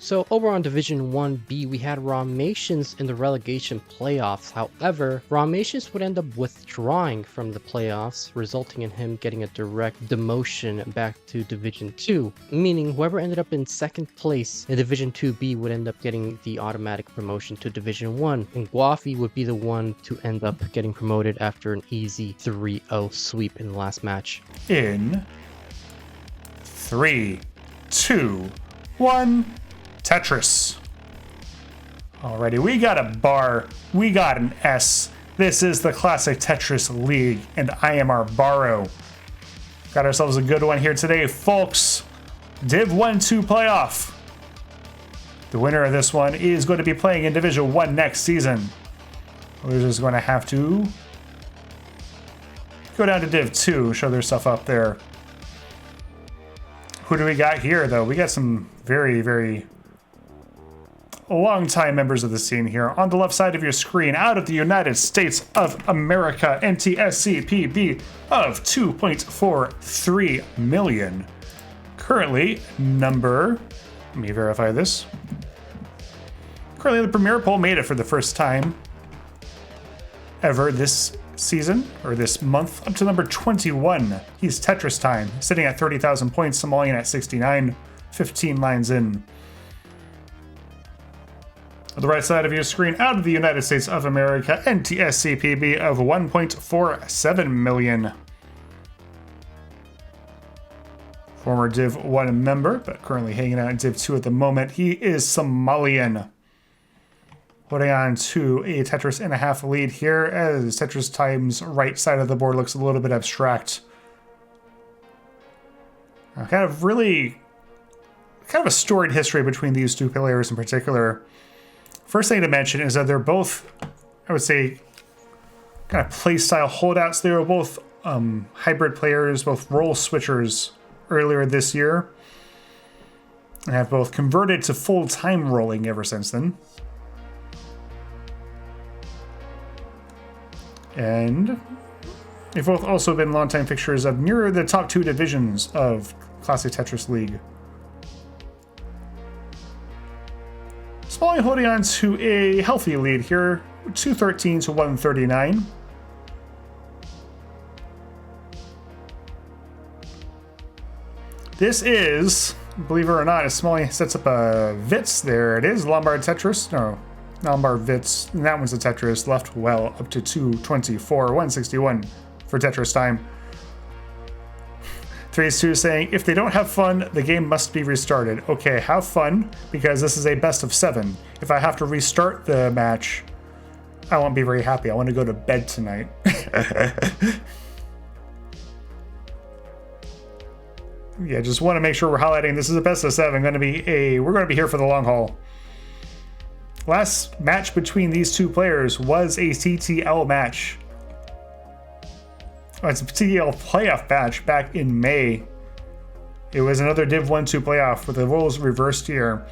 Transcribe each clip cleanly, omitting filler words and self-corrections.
So over on Division 1B, we had Ramations in the relegation playoffs. However, Ramations would end up withdrawing from the playoffs, resulting in him getting a direct demotion back to Division 2, meaning whoever ended up in second place in Division 2B would end up getting the automatic promotion to Division 1, and Guafi would be the one to end up getting promoted after an easy 3-0 sweep in the last match. In 3, 2, 1... Tetris. Alrighty, we got a bar, we got an S. This is the classic Tetris League, and I am Arbaro. Got ourselves a good one here today, folks. Div 1-2 playoff. The winner of this one is going to be playing in Division 1 next season. We're just going to have to go down to Div 2, show their stuff up there. Who do we got here, though? We got some very long-time members of the scene here. On the left side of your screen, out of the United States of America, NTSCPB of 2.43 million. Currently, let me verify this. Currently, the Premier Poll made it for the first time ever this season, or this month, up to number 21. He's Tetristime, sitting at 30,000 points, Somalian at 69, 15 lines in. On the right side of your screen, out of the United States of America, NTSCPB of 1.47 million. Former Div 1 member, but currently hanging out in Div 2 at the moment. He is Somalian. Holding on to a Tetris and a half lead here, as Tetristime's right side of the board looks a little bit abstract. Kind of a storied history between these two players in particular. First thing to mention is that they're both, I would say, kind of playstyle holdouts. They were both hybrid players, both role switchers earlier this year, and have both converted to full-time rolling ever since then. And they've both also been longtime fixtures of near the top two divisions of Classic Tetris League. Somalian holding on to a healthy lead here, 213 to 139. This is, believe it or not, as Somalian sets up a Wits. There it is, Lombard Tetris. No, Lombard Wits. And that one's a Tetris, left well up to 224, 161 for Tetristime. 3-2 saying, if they don't have fun, the game must be restarted. Okay, have fun, because this is a best of 7. If I have to restart the match, I won't be very happy. I want to go to bed tonight. Yeah, just want to make sure we're highlighting this is a best of 7. We're going to be here for the long haul. Last match between these two players was a TTL match. It's a TTL playoff match back in May. It was another Div 1-2 playoff with the roles reversed here.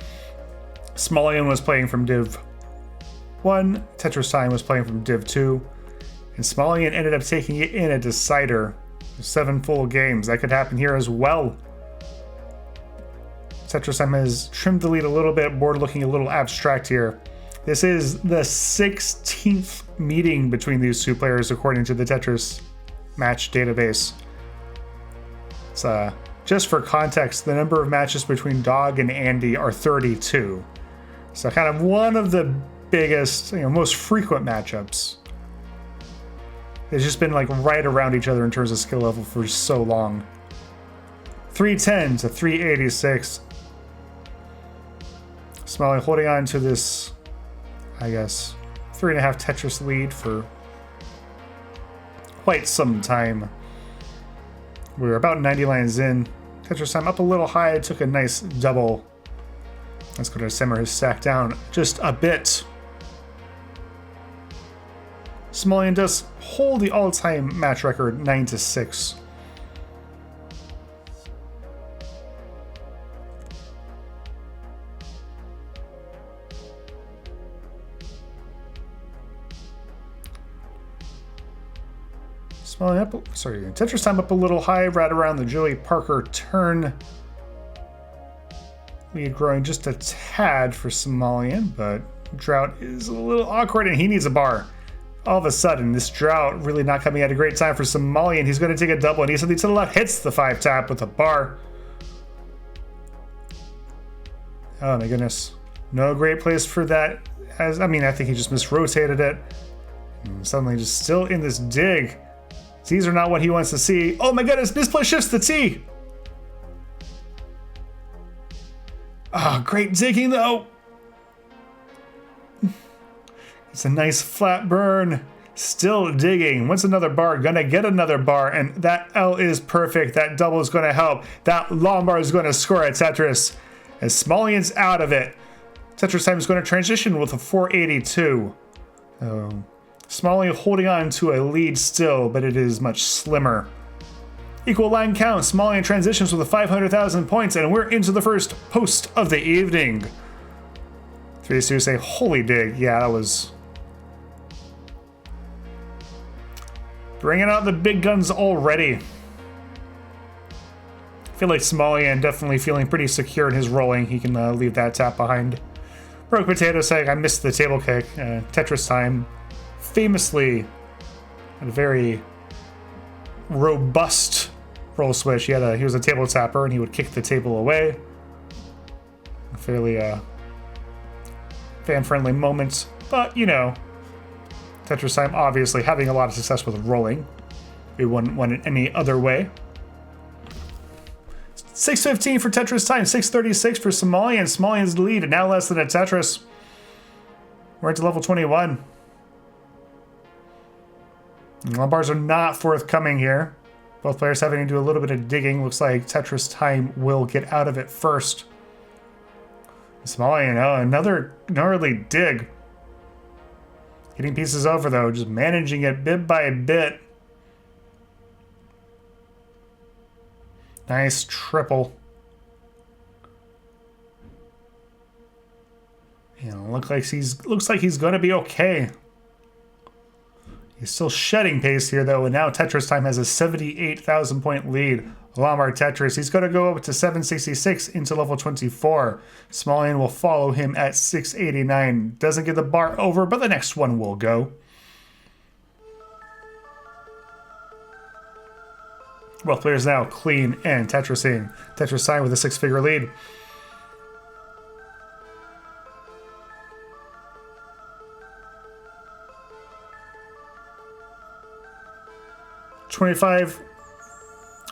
Somalian was playing from Div 1, Tetristime was playing from Div 2, and Somalian ended up taking it in a decider. 7 full games. That could happen here as well. Tetristime has trimmed the lead a little bit, board looking a little abstract here. This is the 16th meeting between these two players according to the Tetris match database. So, just for context, the number of matches between Dog and Andy are 32. So kind of one of the biggest, most frequent matchups. It's just been like right around each other in terms of skill level for so long. 310 to 386. Somalian holding on to this, I guess, 3.5 Tetris lead for quite some time. We're about 90 lines in. Tetristime up a little high, took a nice double. Let's go to simmer his stack down just a bit. Somalian does hold the all-time match record 9-6. Tetris time up a little high, right around the Joey Parker turn. Lead growing just a tad for Somalian, but Drought is a little awkward and he needs a bar. All of a sudden, this Drought really not coming at a great time for Somalian. He's going to take a double and he's something to the left, hits the 5-tap with a bar. Oh my goodness. No great place for that. I think he just misrotated it. And suddenly just still in this dig. These are not what he wants to see. Oh my goodness, misplay shifts the T. Ah, great digging though. It's a nice flat burn. Still digging. What's another bar? Gonna get another bar, and that L is perfect. That double is gonna help. That long bar is gonna score a Tetris. As Somalian's out of it. Tetristime is gonna transition with a 482. Oh. Somalian holding on to a lead still, but it is much slimmer. Equal line count. Somalian transitions with a 500,000 points, and we're into the first post of the evening. 3-2 say, holy dig. Yeah, that was... bringing out the big guns already. I feel like Somalian definitely feeling pretty secure in his rolling. He can leave that tap behind. Broke Potato saying, I missed the table kick. Tetristime famously had a very robust roll switch. He was a table tapper and he would kick the table away. A fairly fan-friendly moment, but you know, Tetristime obviously having a lot of success with rolling. We wouldn't want it any other way. 615 for Tetristime, 636 for Somalian. Somalian's lead and now less than a Tetris. We're into level 21. Bars are not forthcoming here. Both players having to do a little bit of digging. Looks like Tetristime will get out of it first. Somalian, another gnarly dig. Getting pieces over though, just managing it bit by bit. Nice triple. And looks like he's gonna be okay. He's still shedding pace here though, and now Tetristime has a 78,000 point lead. Lombard Tetris, he's gonna go up to 766 into level 24. Somalian will follow him at 689. Doesn't get the bar over, but the next one will go. Both players now clean and Tetrising. Tetristime with a 6-figure lead.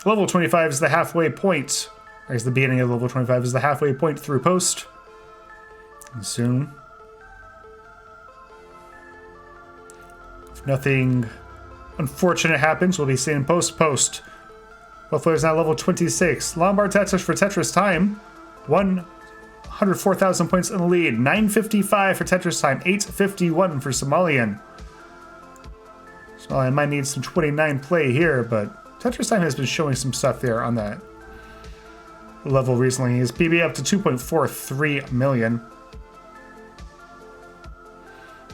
Level 25 is the halfway point. Or is the beginning of level 25 is the halfway point through post. And soon, if nothing unfortunate happens, we'll be seeing post. Both players now level 26. Lombard Tetris for Tetristime. 104,000 points in the lead. 955 for Tetristime. 851 for Somalian. Somalian might need some 29 play here, but Tetristime has been showing some stuff there on that level recently. His PB up to 2.43 million.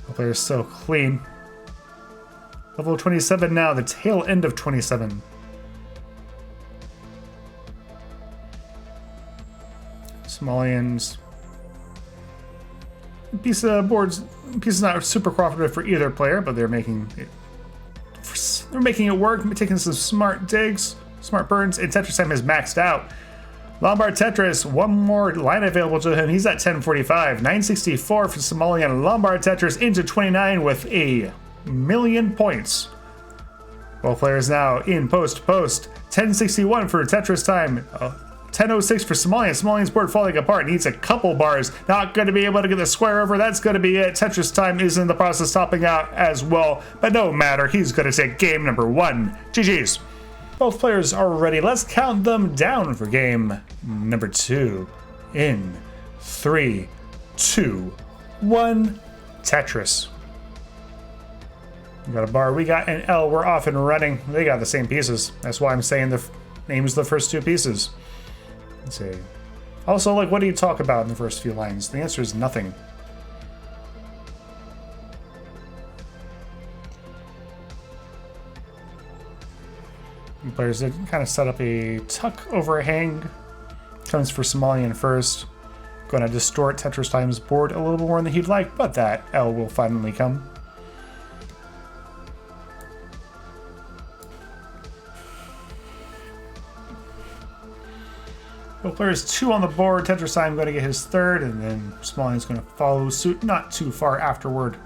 The player's so clean. Level 27 now, the tail end of 27. Somalian's piece of boards, piece is not super cooperative for either player, but they're making it work, taking some smart digs, smart burns, and Tetristime is maxed out. Lombard Tetris, one more line available to him. He's at 1045. 964 for Somalian. Lombard Tetris into 29 with a million points. Both players now in post. 1061 for Tetristime. 1006 for Somalian. Somalian's board falling apart. Needs a couple bars. Not going to be able to get the square over. That's going to be it. Tetristime is in the process topping out as well. But no matter. He's going to take game number 1. GG's. Both players are ready. Let's count them down for game number 2. In 3, 2, 1. Tetris. We got a bar. We got an L. We're off and running. They got the same pieces. That's why I'm saying the names of the first two pieces. Let's see. Also, like, what do you talk about in the first few lines? The answer is nothing. Players did kind of set up a tuck overhang. Comes for Somalian first. Going to distort Tetristime's board a little more than he'd like, but that L will finally come. Both players 2 on the board. Tetristime going to get his 3rd, and then Somalian's going to follow suit not too far afterward.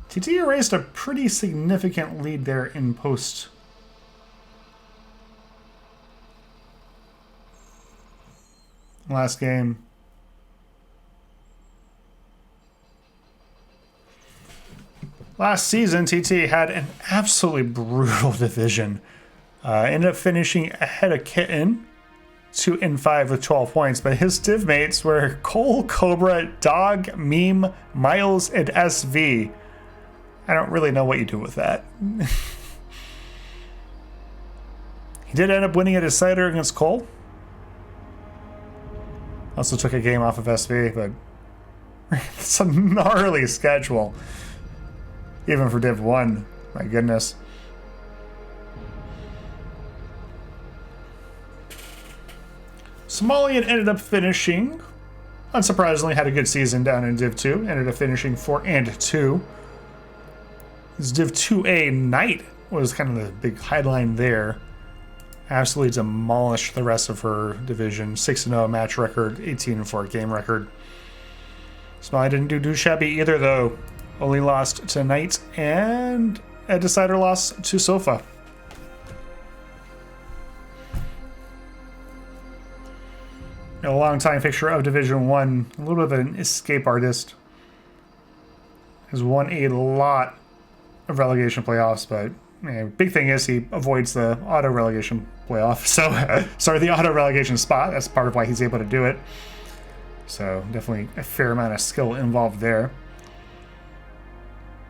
TT erased a pretty significant lead there in post. Last game. Last season, TT had an absolutely brutal division. Ended up finishing ahead of Kitten, 2-5 with 12 points, but his div mates were Cole, Cobra, Dog, Meme, Miles, and SV. I don't really know what you do with that. He did end up winning a decider against Cole. Also took a game off of SV, but it's a gnarly schedule. Even for Div 1, my goodness. Somalian ended up finishing, unsurprisingly, had a good season down in Div 2. Ended up finishing 4-2. His Div 2A Knight was kind of the big headline there. Absolutely demolished the rest of her division. 6-0 match record, 18-4 game record. Somalian didn't do too shabby either, though. Only lost to Knight and a decider loss to Sofa. A long-time fixture of Division 1, a little bit of an escape artist. Has won a lot of relegation playoffs, but big thing is he avoids the auto relegation playoff. So, sorry, the auto relegation spot. That's part of why he's able to do it. So, definitely a fair amount of skill involved there.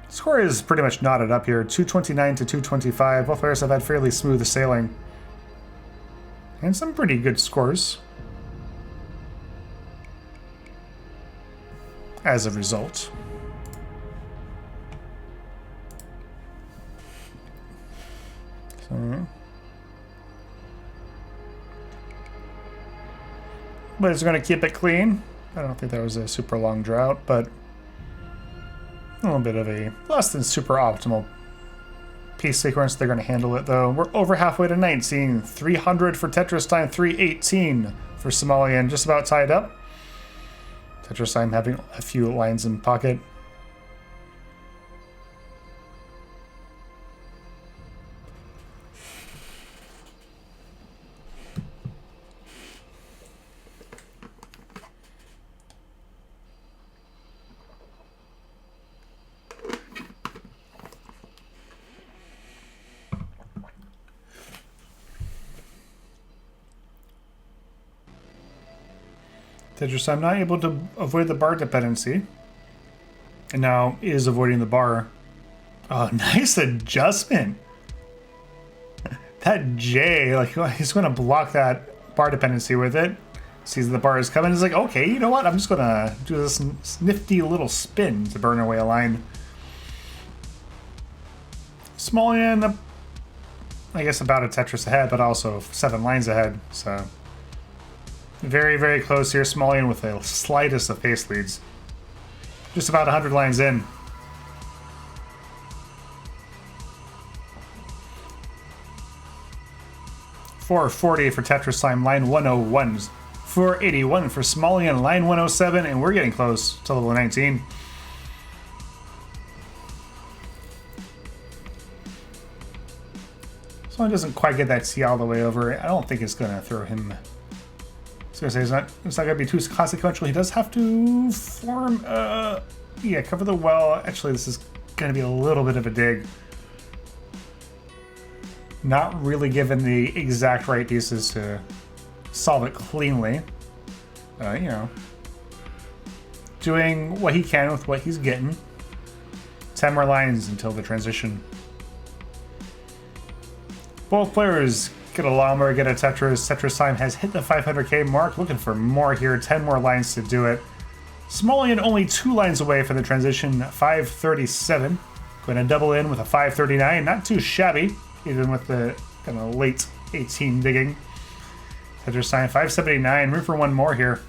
Score is pretty much knotted up here, 229 to 225. Both players have had fairly smooth sailing. And some pretty good scores. As a result. So. But it's going to keep it clean. I don't think that was a super long drought, but a little bit of a less than super optimal piece sequence. They're going to handle it, though. We're over halfway to 19. 300 for Tetristime, 318 for Somalian. Just about tied up. Tetristime having a few lines in pocket. Tetristime not able to avoid the bar dependency. And now is avoiding the bar. Oh, nice adjustment. That J, like, he's going to block that bar dependency with it. Sees the bar is coming. He's like, okay, you know what? I'm just going to do this nifty little spin to burn away a line. Somalian, I guess about a Tetris ahead, but also 7 lines ahead. So very, very close here. Somalian with the slightest of pace leads. Just about 100 lines in. $440 for Tetristime, line 101. $481 for Somalian, line 107, and we're getting close to level 19. Someone doesn't quite get that C all the way over. I don't think it's going to throw him. I was going to say it's not going to be too consequential. He does have to form, yeah, cover the well. Actually, this is going to be a little bit of a dig. Not really given the exact right pieces to solve it cleanly. You know, doing what he can with what he's getting. 10 more lines until the transition. Both players get a lawnmower, get a Tetris. Tetristime has hit the 500k mark. Looking for more here. 10 more lines to do it. Somalian only 2 lines away for the transition. 537. Going to double in with a 539. Not too shabby, even with the kind of late 18 digging. Tetristime 579. Room for one more here.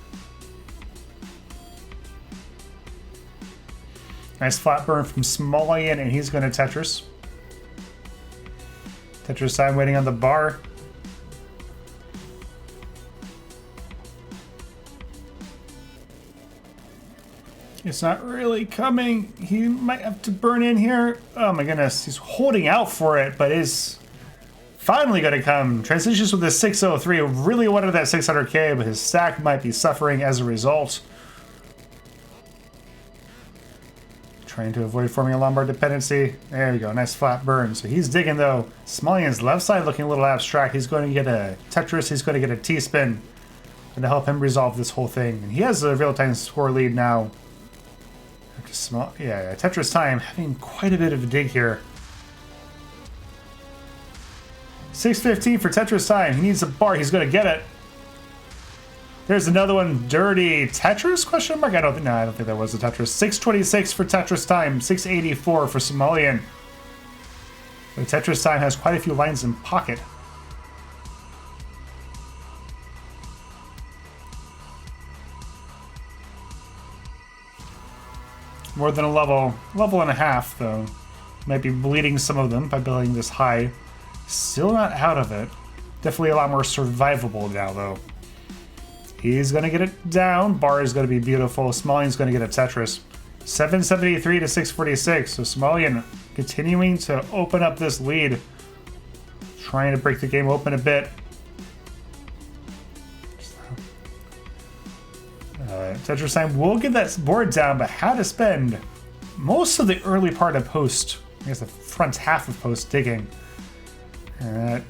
Nice flat burn from Somalian, and he's going to Tetris. Tetristime waiting on the bar. It's not really coming. He might have to burn in here. Oh my goodness, he's holding out for it, but is finally going to come. Transitions with the 603. Really wanted that 600k, but his stack might be suffering as a result. Trying to avoid forming a Lombard dependency. There we go, nice flat burn. So he's digging though. Somalian's left side looking a little abstract. He's going to get a Tetris, he's going to get a T-spin. Going to help him resolve this whole thing. And he has a real-time score lead now. Yeah, Tetristime having quite a bit of a dig here. 615 for Tetristime. He needs a bar. He's going to get it. There's another one. Dirty Tetris? Question mark. I don't think that was a Tetris. 626 for Tetristime. 684 for Somalian. But Tetristime has quite a few lines in pocket. More than a level and a half, though. Might be bleeding some of them by building this high. Still not out of it. Definitely a lot more survivable now, though. He's going to get it down. Bar is going to be beautiful. Somalian's going to get a Tetris. 773 to 646. So Somalian continuing to open up this lead. Trying to break the game open a bit. Tetristime will get that board down, but had to spend most of the early part of post, I guess the front half of post digging. And I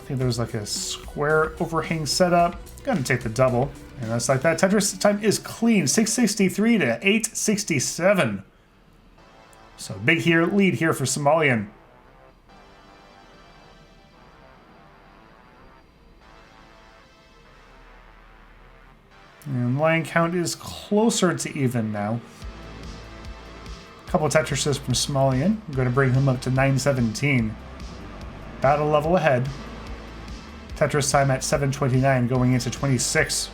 think there was like a square overhang setup. Gonna take the double, and that's like that. Tetristime is clean, 663 to 867. So big lead here for Somalian. And line count is closer to even now. A couple of Tetrises from Somalian. I'm going to bring him up to 917. About a level ahead. Tetristime at 729 going into 26.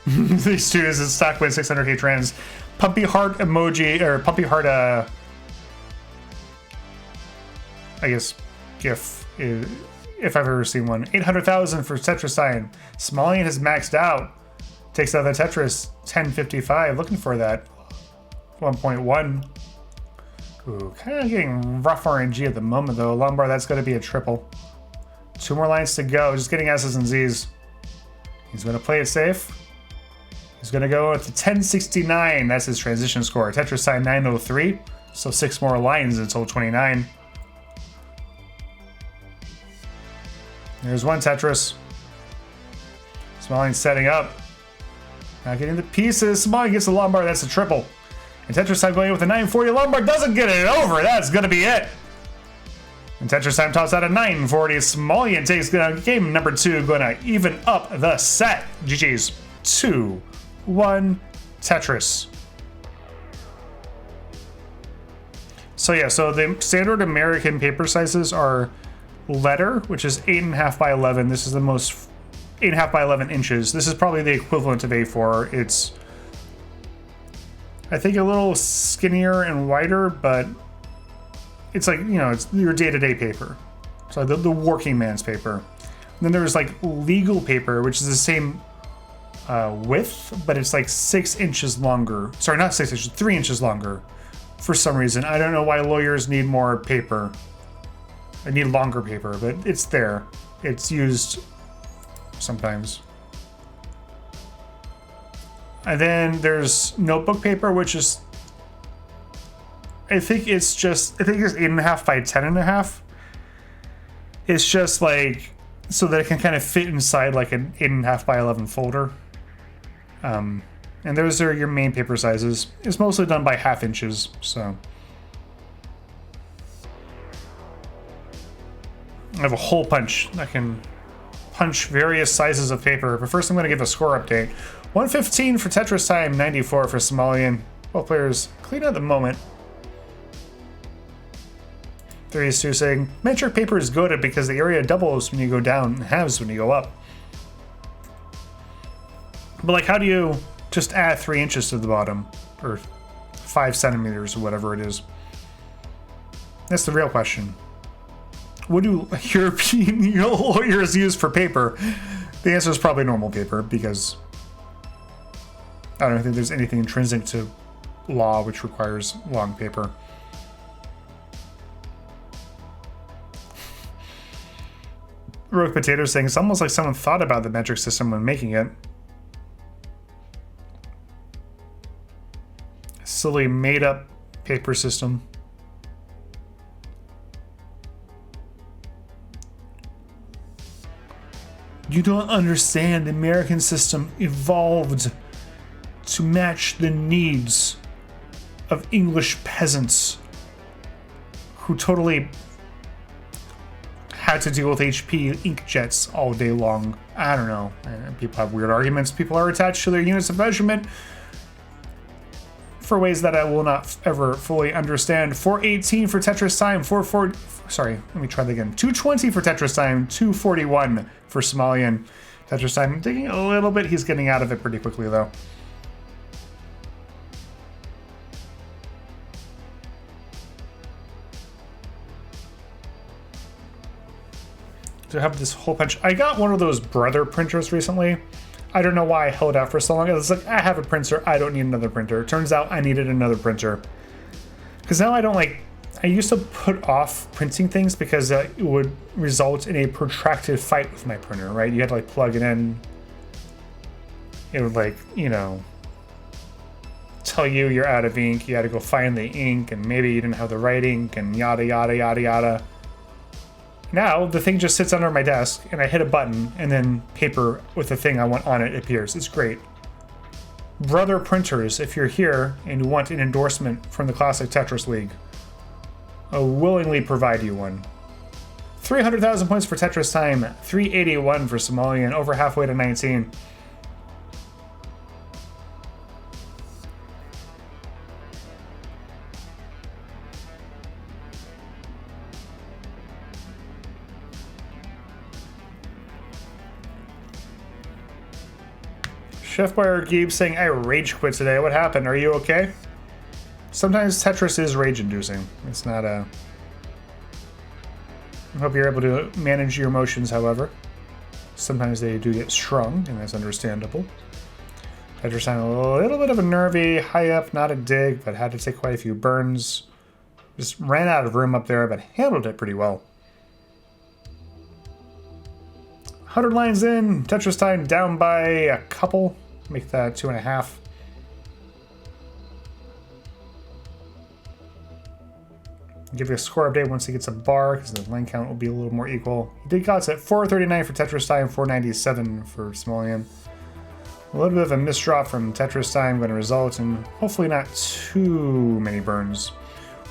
These two is a stock win 600k trans. Pumpy heart emoji, or pumpy heart, I guess, GIF is. If I've ever seen one. 800,000 for Tetristime. Somalian has maxed out. Takes out the Tetris. 1055. Looking for that. 1.1. Ooh, kind of getting rough RNG at the moment, though. Lombard, that's going to be a triple. 2 more lines to go. Just getting S's and Z's. He's going to play it safe. He's going to go with the 1069. That's his transition score. Tetristime 903. So 6 more lines until 29. There's one Tetris. Somalian setting up. Not getting the pieces. Somalian gets the Lombard. That's a triple. And Tetristime going with a 940. Lombard doesn't get it over. That's going to be it. And Tetristime tops out a 940. Somalian takes game number 2. Going to even up the set. GG's. 2-1 Tetris. So yeah, so the standard American paper sizes are letter, which is 8.5 by 11. This is the most 8.5 by 11 inches. This is probably the equivalent of A4. It's, I think, a little skinnier and wider, but it's like, you know, it's your day-to-day paper. So the working man's paper. And then there's like legal paper, which is the same width, but it's like 6 inches longer. Sorry, not 6 inches, 3 inches longer. For some reason, I don't know why lawyers need more paper. I need longer paper, but it's there. It's used sometimes. And then there's notebook paper, which is, I think it's 8.5 by 10.5. It's just like, so that it can kind of fit inside like an 8.5 by 11 folder. And those are your main paper sizes. It's mostly done by 1/2 inches, so. I have a hole punch that can punch various sizes of paper. But first I'm going to give a score update. 115 for Tetristime, 94 for Somalian. Both players clean at the moment. Three is Sue saying, metric paper is good because the area doubles when you go down and halves when you go up. But like, how do you just add 3 inches to the bottom? Or 5 centimeters or whatever it is? That's the real question. What do European lawyers use for paper? The answer is probably normal paper, because I don't think there's anything intrinsic to law which requires long paper. Rogue Potato saying it's almost like someone thought about the metric system when making it. Silly made up paper system. You don't understand. The American system evolved to match the needs of English peasants who totally had to deal with HP inkjets all day long. I don't know. People have weird arguments. People are attached to their units of measurement for ways that I will not ever fully understand. 418 for Tetristime. 440. Sorry, let me try that again. 220 for Tetristime. 241 for Somalian. Tetristime taking a little bit. He's getting out of it pretty quickly, though. To have this whole bunch. I got one of those brother printers recently. I don't know why I held out for so long. It's like, I have a printer, I don't need another printer. Turns out I needed another printer. Because now I don't like, I used to put off printing things because it would result in a protracted fight with my printer, right? You had to like plug it in. It would like, you know, tell you you're out of ink. You had to go find the ink, and maybe you didn't have the right ink, and yada, yada, yada, yada. Now, the thing just sits under my desk, and I hit a button, and then paper with the thing I want on it appears. It's great. Brother printers, if you're here and you want an endorsement from the Classic Tetris League, I'll willingly provide you one. 300,000 points for Tetristime, 381 for Somalian, over halfway to 19. Chef Boyer Geeb saying, I rage quit today. What happened? Are you okay? Sometimes Tetris is rage-inducing. It's not a... I hope you're able to manage your emotions, however. Sometimes they do get strung, and that's understandable. Tetris had a little bit of a nervy high up, not a dig, but had to take quite a few burns. Just ran out of room up there, but handled it pretty well. 100 lines in, Tetristime down by a couple. Make that 2.5. Give you a score update once he gets a bar, because the line count will be a little more equal. He did got at 439 for Tetristime, 497 for Somalian. A little bit of a misdrop from Tetristime going to result in hopefully not too many burns.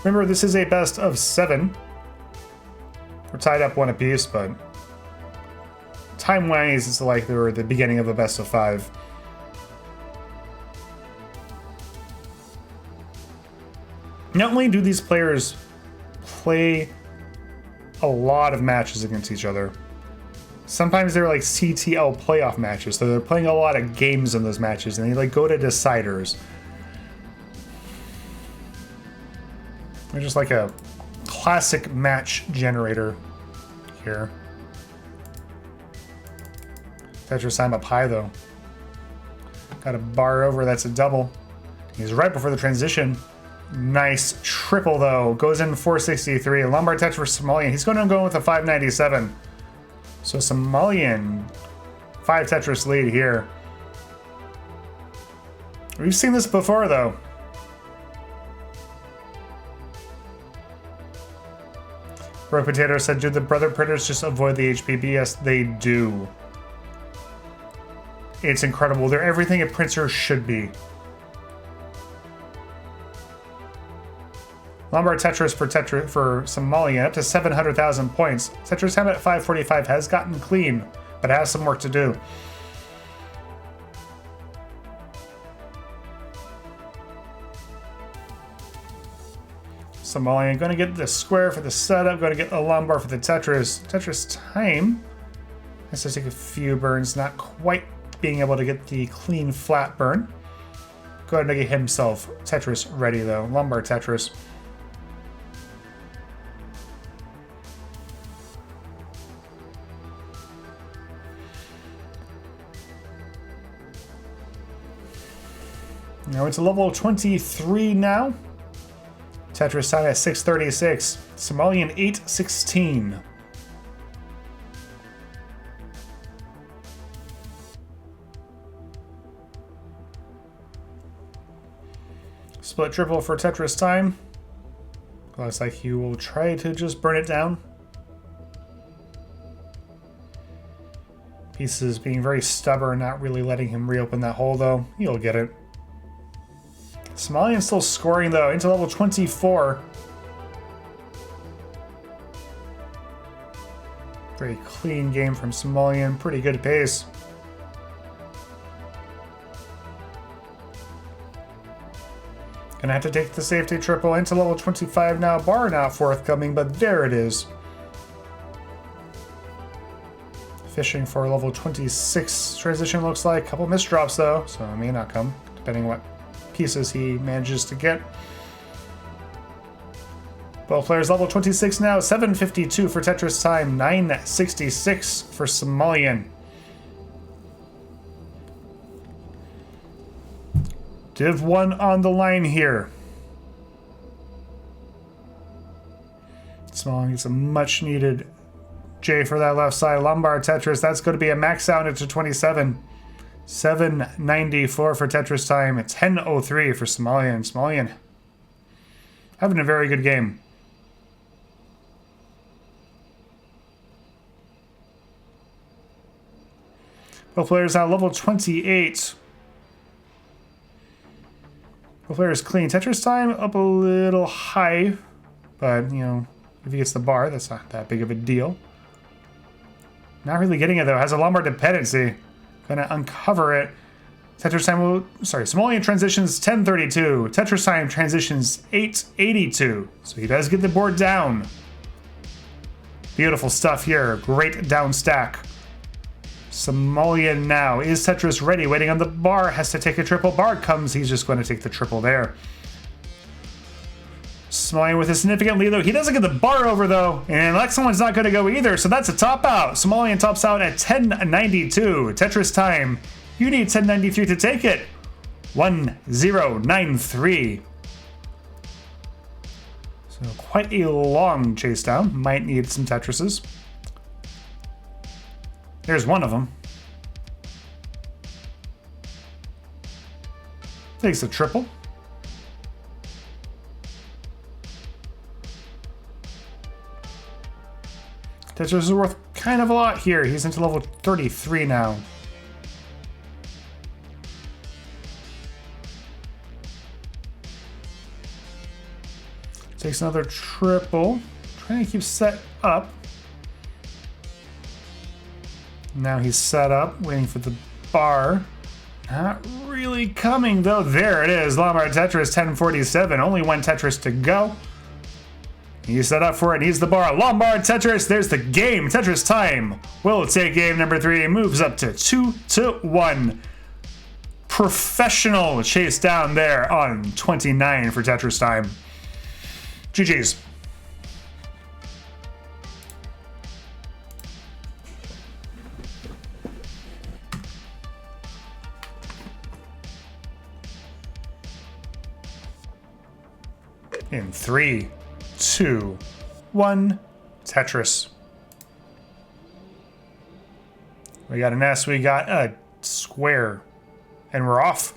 Remember, this is a best of 7. We're tied up 1 apiece, but time-wise, it's like they were at the beginning of a best of 5. Not only do these players play a lot of matches against each other, sometimes they're like CTL playoff matches, so they're playing a lot of games in those matches, and they like go to deciders. They're just like a classic match generator here. Tetristime up high though. Got a bar over, that's a double. He's right before the transition. Nice triple though. Goes in 463. Lombard touch for Somalian. He's going to go with a 597. So Somalian, 5 Tetris lead here. We've seen this before though. Rogue Potato said, do the brother printers just avoid the HPB? Yes, they do. It's incredible. They're everything a printer should be. Lombard Tetris for Somalian up to 700,000 points. Tetris at 545 has gotten clean, but has some work to do. Somalian going to get the square for the setup, going to get a lumbar for the Tetris. Tetris time has to take a few burns, not quite being able to get the clean flat burn. Go ahead and get himself Tetris ready though. Lumbar Tetris. Now it's level 23 now. Tetris time at 636. Somalian 816. Split triple for Tetris time. Looks like he will try to just burn it down. Pieces being very stubborn, not really letting him reopen that hole though. He'll get it. Somalian still scoring though, into level 24. Very clean game from Somalian, pretty good pace. Gonna have to take the safety triple into level 25 now. Bar not forthcoming, but there it is. Fishing for level 26 transition looks like. Couple misdrops though, so it may not come, depending what pieces he manages to get. Both players level 26 now. 752 for Tetris time. 966 for Somalian. Div 1 on the line here. Somalian gets a much needed J for that left side. Lumbar Tetris. That's going to be a max out into 27. 794 for Tetris time. 1003 for Somalian. Somalian having a very good game. Both players now level 28. Both players clean. Tetris time up a little high, but you know, if he gets the bar, that's not that big of a deal. Not really getting it though. Has a lumbar dependency. Gonna uncover it. Tetris time will, Somalian transitions 1032. Tetris time transitions 882. So he does get the board down. Beautiful stuff here. Great down stack. Somalian now. Is Tetris ready? Waiting on the bar. Has to take a triple. Bar comes. He's just going to take the triple there. Somalian with a significant lead though. He doesn't get the bar over though. And Lexone's not going to go either. So that's a top out. Somalian tops out at 1092. Tetris time. You need 1093 to take it. 1093. So quite a long chase down. Might need some Tetrises. There's one of them. Takes a triple. Tetris is worth kind of a lot here. He's into level 33 now. Takes another triple. Trying to keep set up. Now he's set up, waiting for the bar. Not really coming though. There it is. Lumbar Tetris 1047. Only one Tetris to go. He's set up for it. Needs the bar. Lumbar Tetris. There's the game. Tetris time. Will take game number 3. Moves up to 2-1. Professional chase down there on 29 for Tetris time. GG's. In 3, 2, 1, Tetris. We got an S, we got a square, and we're off.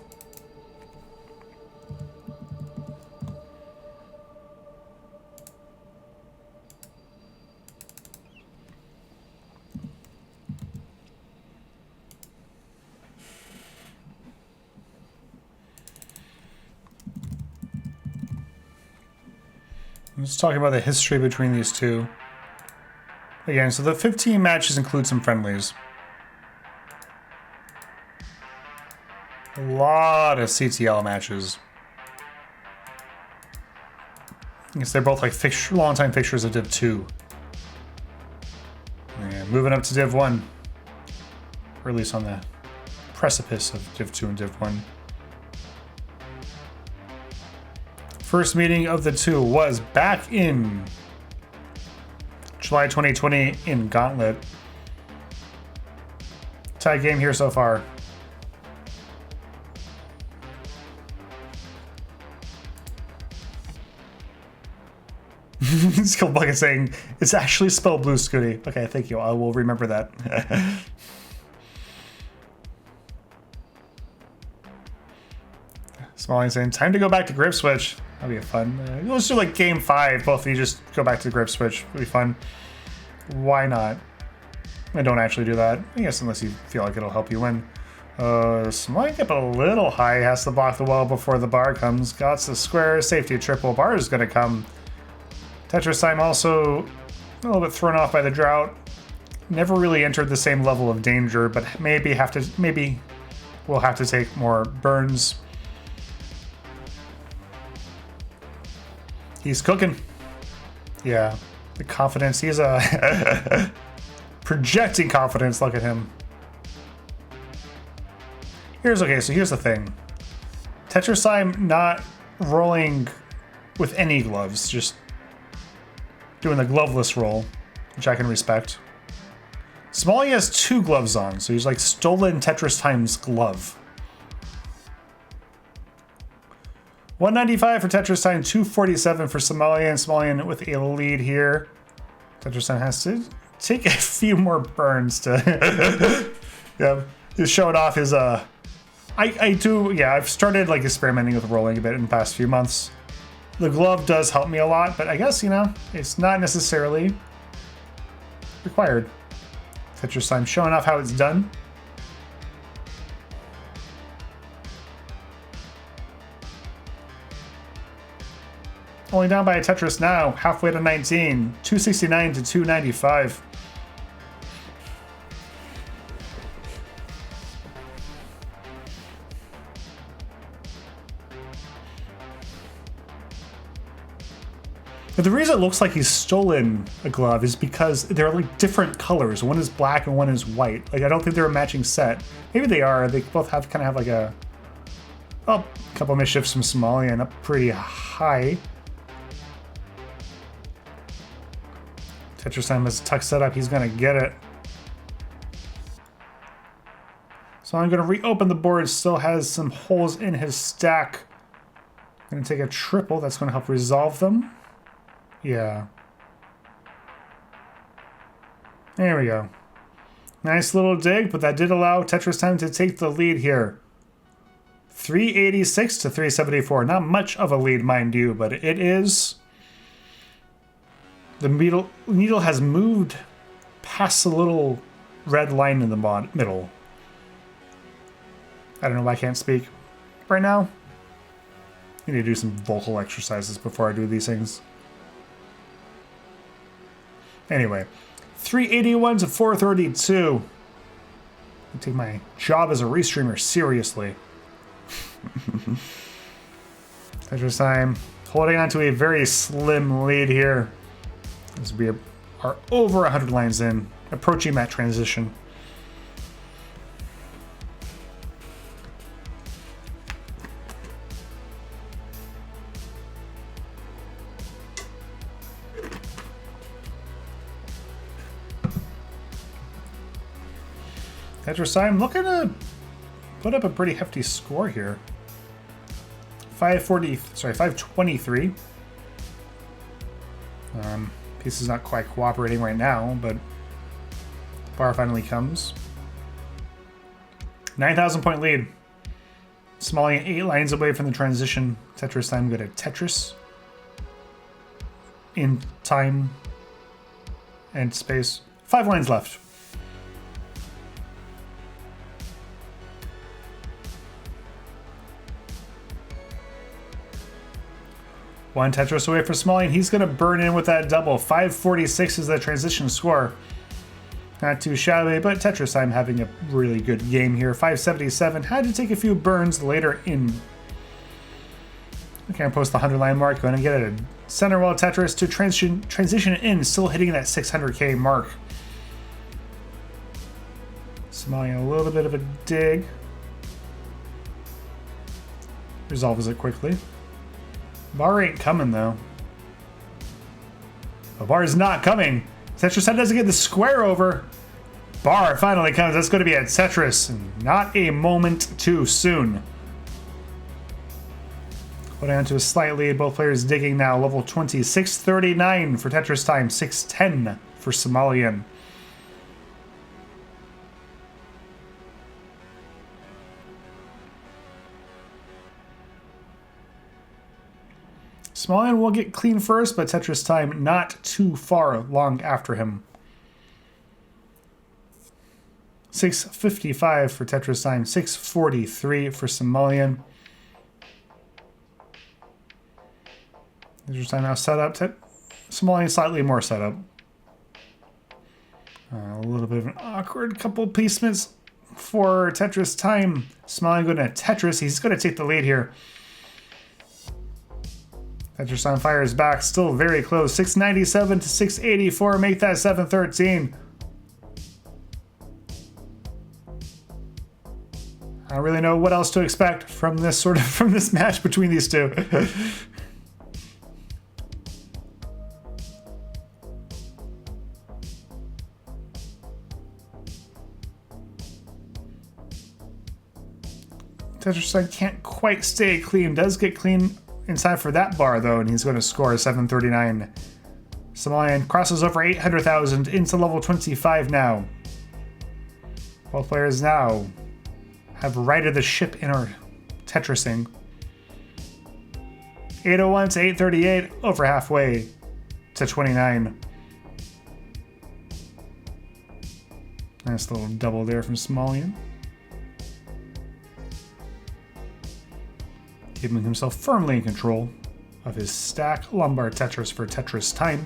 I'm just talking about the history between these two. Again, so the 15 matches include some friendlies. A lot of CTL matches. guess they're both like long-time fixtures of Div 2. And moving up to Div 1. Or at least on the precipice of Div 2 and Div 1. First meeting of the two was back in July 2020 in Gauntlet. Tied game here so far. Skillbucket saying, it's actually spelled Blue Scooty. Okay, thank you. I will remember that. Somalian saying, time to go back to grip switch. That'd be fun. Let's do like game 5. Both of you just go back to the grip switch. It'd be fun. Why not? I don't actually do that. I guess unless you feel like it'll help you win. Somalian up a little high. Has to block the wall before the bar comes. Got the square. Safety triple. Bar is going to come. Tetristime also a little bit thrown off by the drought. Never really entered the same level of danger, but maybe we'll have to take more burns. He's cooking. Yeah, the confidence. He's projecting confidence. Look at him. Here's the thing. Tetristime not rolling with any gloves, just doing the gloveless roll, which I can respect. Somalian has 2 gloves on, so he's like stolen Tetristime's glove. 195 for Tetristime, 247 for Somalian. Somalian with a lead here. Tetristime has to take a few more burns to yeah, just showing off his I've started like experimenting with rolling a bit in the past few months. The glove does help me a lot, but I guess, it's not necessarily required. Tetristime showing off how it's done. Only down by a Tetris now, halfway to 19, 269 to 295. But the reason it looks like he's stolen a glove is because they're like different colors. One is black and one is white. Like, I don't think they're a matching set. Maybe they are. They both kind of have like a couple of mischiefs from Somalian up pretty high. Tetristime has tuck set up. He's going to get it. So I'm going to reopen the board. Still has some holes in his stack. Going to take a triple. That's going to help resolve them. Yeah. There we go. Nice little dig, but that did allow Tetristime to take the lead here. 386 to 374. Not much of a lead, mind you, but it is. The needle has moved past the little red line in the middle. I don't know why I can't speak right now. I need to do some vocal exercises before I do these things. Anyway, 381 to 432. I take my job as a restreamer seriously. Tetristime holding on to a very slim lead here. As we are over 100 lines in, approaching that transition. Tetristime looking to put up a pretty hefty score here. 523. Piece is not quite cooperating right now, but bar finally comes. 9,000 point lead. Somalian 8 lines away from the transition. Tetristime good at Tetris. In time and space. 5 lines left. One Tetris away for Somalian. He's going to burn in with that double. 546 is the transition score. Not too shabby, but Tetristime having a really good game here. 577. Had to take a few burns later in. Can't post the 100 line mark. Going to get a center wall Tetris to transition in, still hitting that 600k mark. Somalian a little bit of a dig. Resolves it quickly. Bar ain't coming though. The bar is not coming. Tetristime doesn't get the square over. Bar finally comes. That's going to be a Tetris. Not a moment too soon. Put on to a slight lead. Both players digging now. Level 20. 639 for Tetristime. 610 for Somalian. Somalian will get clean first, but Tetristime not too far long after him. 655 for Tetristime, 643 for Somalian. Tetristime now set up. Somalian slightly more set up. A little bit of an awkward couple placements for Tetristime. Somalian going to Tetris. He's going to take the lead here. Tetristime fires back, still very close. 697 to 684, make that 713. I don't really know what else to expect from this match between these two. Tetristime can't quite stay clean, does get clean inside for that bar though, and he's going to score 739. Somalian crosses over 800,000 into level 25 now. Both players now have righted the ship in our Tetrising. 801 to 838, over halfway to 29. Nice little double there from Somalian. Keeping himself firmly in control of his stack. Lombard Tetris for Tetristime.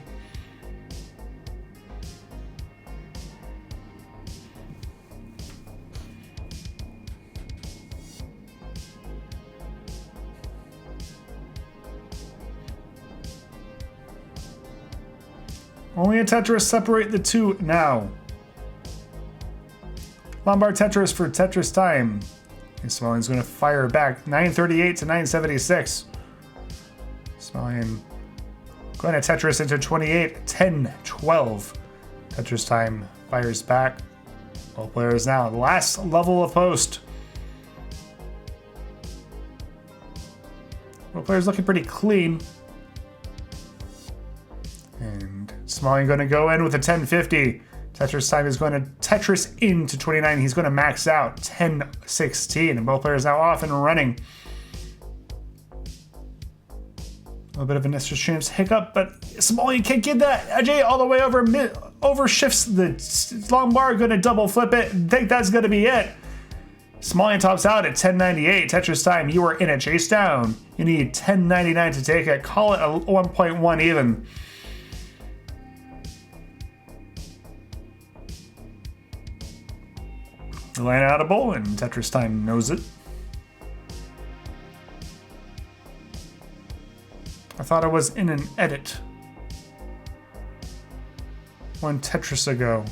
Only a Tetris separate the two now. Lombard Tetris for Tetristime. And Somalian's going to fire back. 938 to 976. Somalian going to Tetris into 28. 10, 12. Tetristime fires back. Both players now. Last level of post. Both players looking pretty clean. And Somalian going to go in with a 1050. Tetristime is going to Tetris into 29. He's going to max out 10-16. And both players now off and running. A little bit of an Restreamed hiccup, but Somalian can't get that. Ajay all the way over shifts the long bar, going to double flip it. Think that's going to be it. Somalian tops out at 1098. Tetristime, you are in a chase down. You need 1099 to take it. Call it a 1.1 even. Line audible, and Tetristime knows it. I thought I was in an edit one Tetris ago.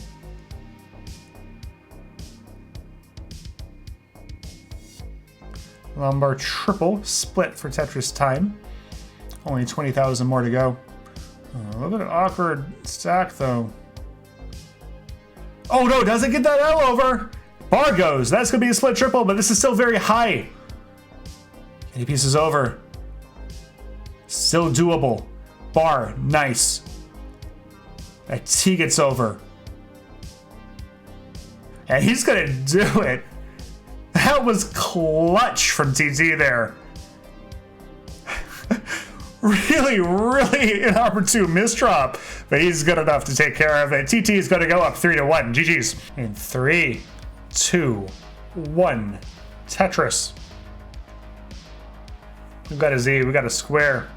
Lombard triple split for Tetristime. Only 20,000 more to go. A little bit of awkward stack though. Oh no, doesn't get that L over. Bar goes. That's going to be a split triple, but this is still very high. 80 pieces over. Still doable. Bar, nice. That T gets over. And he's going to do it. That was clutch from TT there. Really inopportune misdrop, but he's good enough to take care of it. TT is going to go up 3-1. GG's. In 3, 2, 1. Tetris. We've got a Z, we got a square.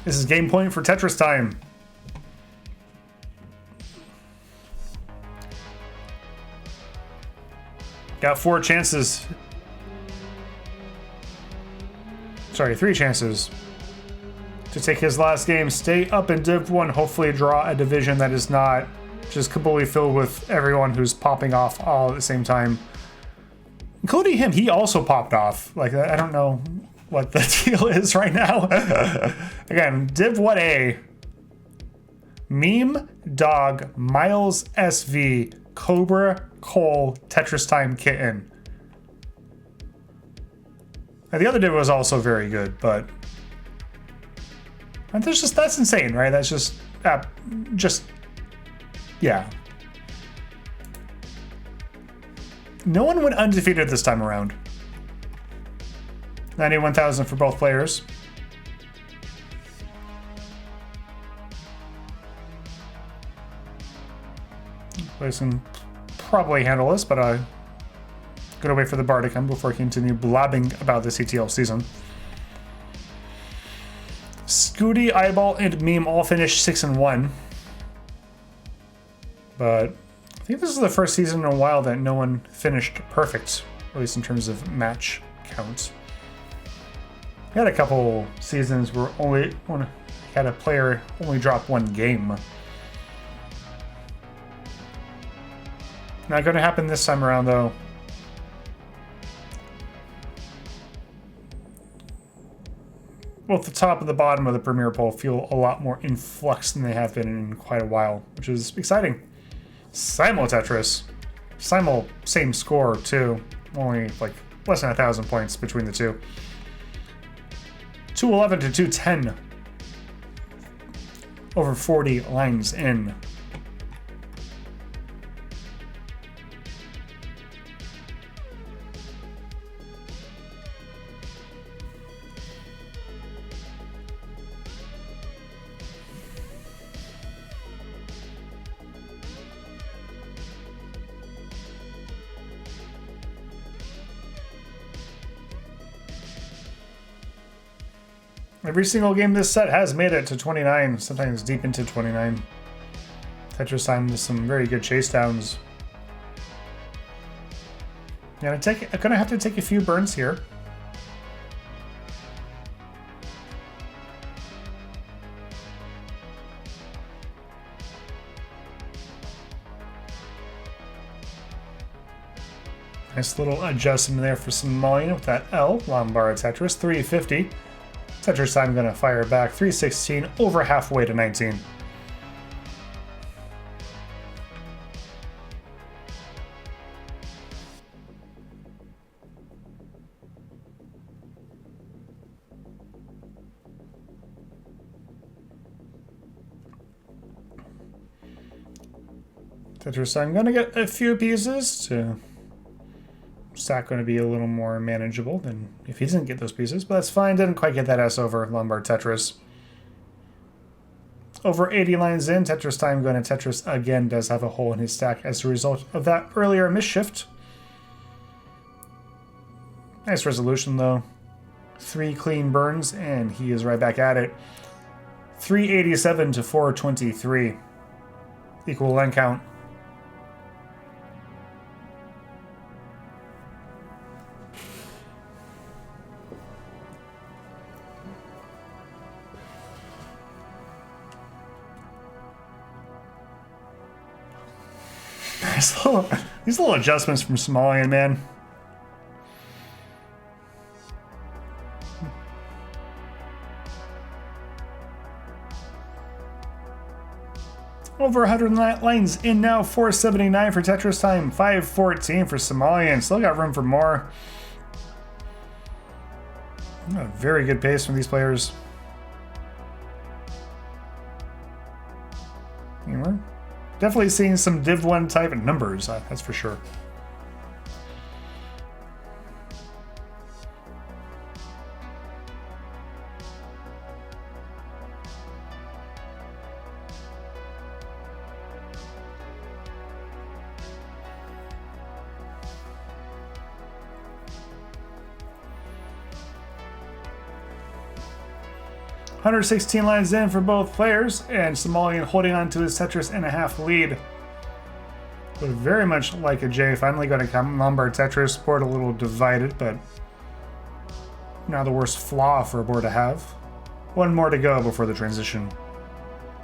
This is game point for Tetristime. Got 4 chances. Sorry, 3 chances to take his last game, stay up in Div 1, hopefully draw a division that is not just completely filled with everyone who's popping off all at the same time. Including him, he also popped off. Like, I don't know what the deal is right now. Again, Div 1A. Meme, Dog, Miles, SV, Cobra, Cole, Tetristime, Kitten. Now, the other div was also very good, but that's insane, right? That's just yeah. No one went undefeated this time around. 91,000 for both players. Place can probably handle this, but I'm gonna wait for the bar to come before I continue blabbing about the CTL season. Scooty, Eyeball, and Meme all finished 6-1. But I think this is the first season in a while that no one finished perfect, at least in terms of match count. We had a couple seasons where only one had a player only drop 1 game. Not going to happen this time around, though. Both the top and the bottom of the Premier Poll feel a lot more in flux than they have been in quite a while, which is exciting. Simul Tetris. Simul, same score, too. Only, like, less than 1,000 points between the two. 211 to 210. Over 40 lines in. Every single game this set has made it to 29, sometimes deep into 29. Tetristime with some very good chase downs. I'm gonna have to take a few burns here. Nice little adjustment there for Somalian with that L. Lombard Tetris, 350. Tetristime gonna fire back, 316, over halfway to 19. Tetristime gonna get a few pieces to stack going to be a little more manageable than if he didn't get those pieces, but that's fine. Didn't quite get that S over Lombard Tetris. Over 80 lines in, Tetristime going to Tetris again does have a hole in his stack as a result of that earlier misshift. Nice resolution though. 3 clean burns and he is right back at it. 387 to 423. Equal line count. These little adjustments from Somalian, man. Over 100 lines in now, 479 for Tetristime, 514 for Somalian. Still got room for more. A very good pace from these players. Anyway. Definitely seeing some Div 1 type numbers, that's for sure. $116 lines in for both players, and Somalian holding on to his Tetris and a half lead. Would very much like a J. Finally going to come. Lombard Tetris, board a little divided, but Not the worst flaw for a board to have. One more to go before the transition.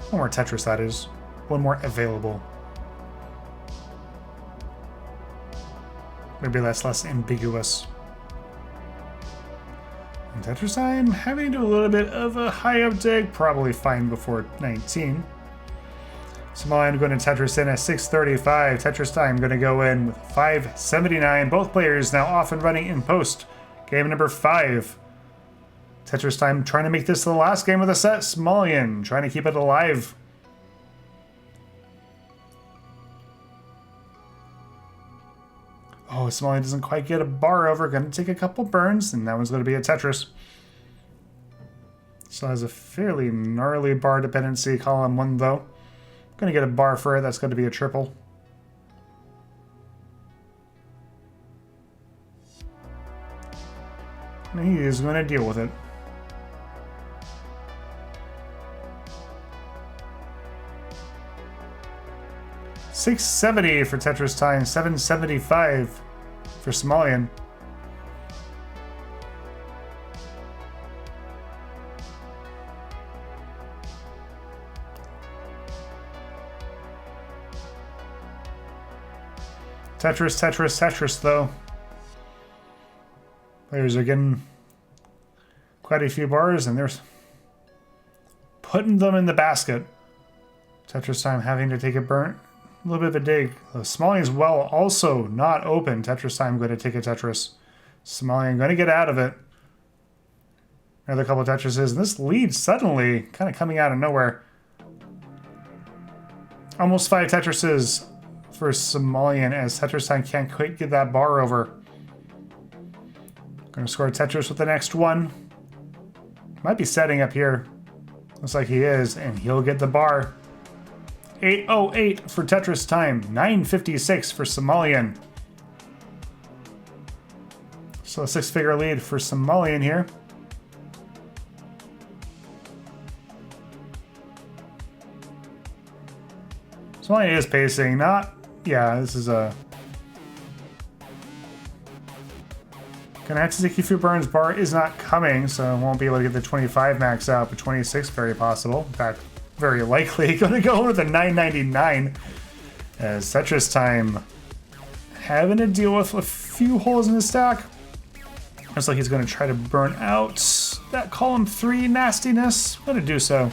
One more Tetris, that is. One more available. Maybe that's less ambiguous. And Tetristime having to do a little bit of a high up dig, probably fine before 19. Somalian going to Tetris in at 635. Tetristime going to go in with 579. Both players now off and running in post. Game number 5. Tetristime trying to make this the last game of the set. Somalian trying to keep it alive. Oh, Somalian doesn't quite get a bar over. Going to take a couple burns, and that one's going to be a Tetris. So has a fairly gnarly bar dependency. Column 1, though. Going to get a bar for it. That's going to be a triple. And he is going to deal with it. $670 for Tetristime, $775 for Somalian. Tetris, though. Players are getting quite a few bars, and they're putting them in the basket. Tetristime having to take a burn. A little bit of a dig. Somalian's well also not open. Tetristime going to take a Tetris. Somalian going to get out of it. Another couple of Tetrises. And this lead suddenly kind of coming out of nowhere. Almost 5 Tetrises for Somalian as Tetristime can't quite get that bar over. Going to score a Tetris with the next one. Might be setting up here. Looks like he is. And he'll get the bar. 808 for Tetristime, 956 for Somalian. So a 6-figure lead for Somalian here. Somalian is pacing, not... Yeah, this is a... Gonna have to take a few burns. Bar is not coming, so won't be able to get the 25 max out, but 26 very possible. In fact, very likely going to go with a 999 as Tetristime having to deal with a few holes in the stack. Looks like he's going to try to burn out that column 3 nastiness. Going to do so.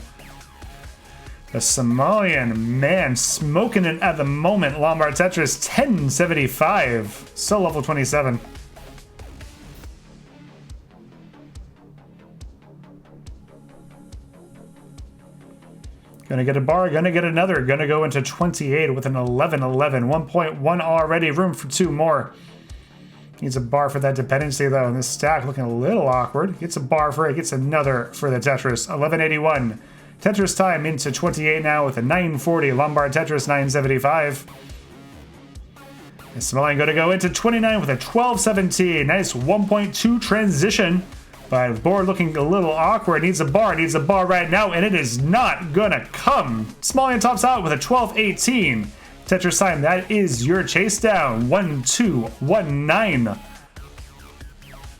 The Somalian, man, smoking it at the moment. Lombard Tetris 1075, still level 27. Gonna get a bar, gonna get another, gonna go into 28 with an 11-11, 1.1 already, room for 2 more. Needs a bar for that dependency though, and this stack looking a little awkward. Gets a bar for it, gets another for the Tetris, 1181. Tetristime into 28 now with a 940, Lombard Tetris 975. And Somalian gonna go into 29 with a 1217, nice 1.2 transition. But the board looking a little awkward. Needs a bar right now, and it is not gonna come. Somalian tops out with a 12-18. Tetristime, that is your chase down. 1-2-1-9.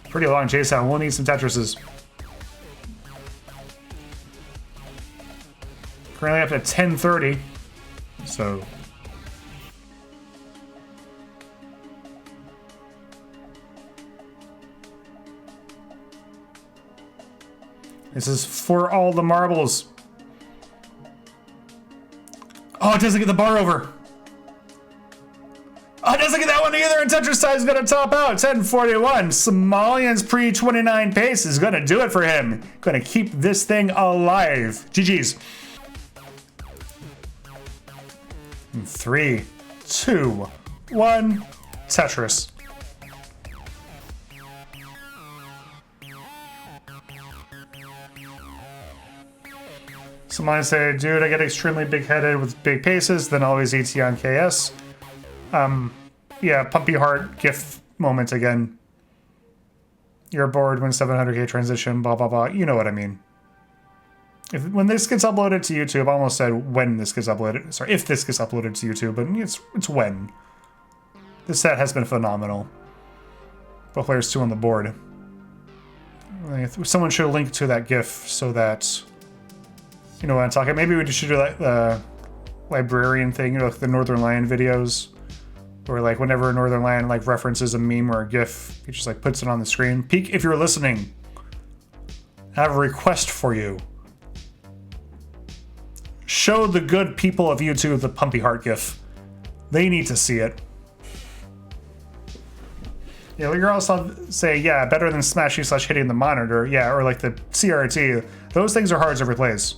Pretty long chase down. We'll need some Tetrises. Currently up to 1030. So this is for all the marbles. Oh, it doesn't get the bar over. Oh, it doesn't get that one either, and Tetristime is going to top out. 1041. Somalian's pre-29 pace is going to do it for him. Going to keep this thing alive. GG's. 3, 2, 1. Tetris. Somalian said, dude, I get extremely big-headed with big paces, then always ET on KS. Yeah, pumpy heart GIF moment again. You're bored when 700k transition, blah, blah, blah. You know what I mean. When this gets uploaded to YouTube, I almost said when this gets uploaded. Sorry, if this gets uploaded to YouTube, but it's when. This set has been phenomenal. Both players 2 on the board. Someone should link to that GIF so that you know what I'm talking. Maybe we should do like librarian thing, you know, like the Northern Lion videos, or like whenever a Northern Lion like references a meme or a GIF, he just like puts it on the screen. Peek, if you're listening, I have a request for you. Show the good people of YouTube the Pumpy Heart GIF. They need to see it. Yeah, you're also say, yeah, better than smashing/hitting the monitor. Yeah, or like the CRT. Those things are hard to replace.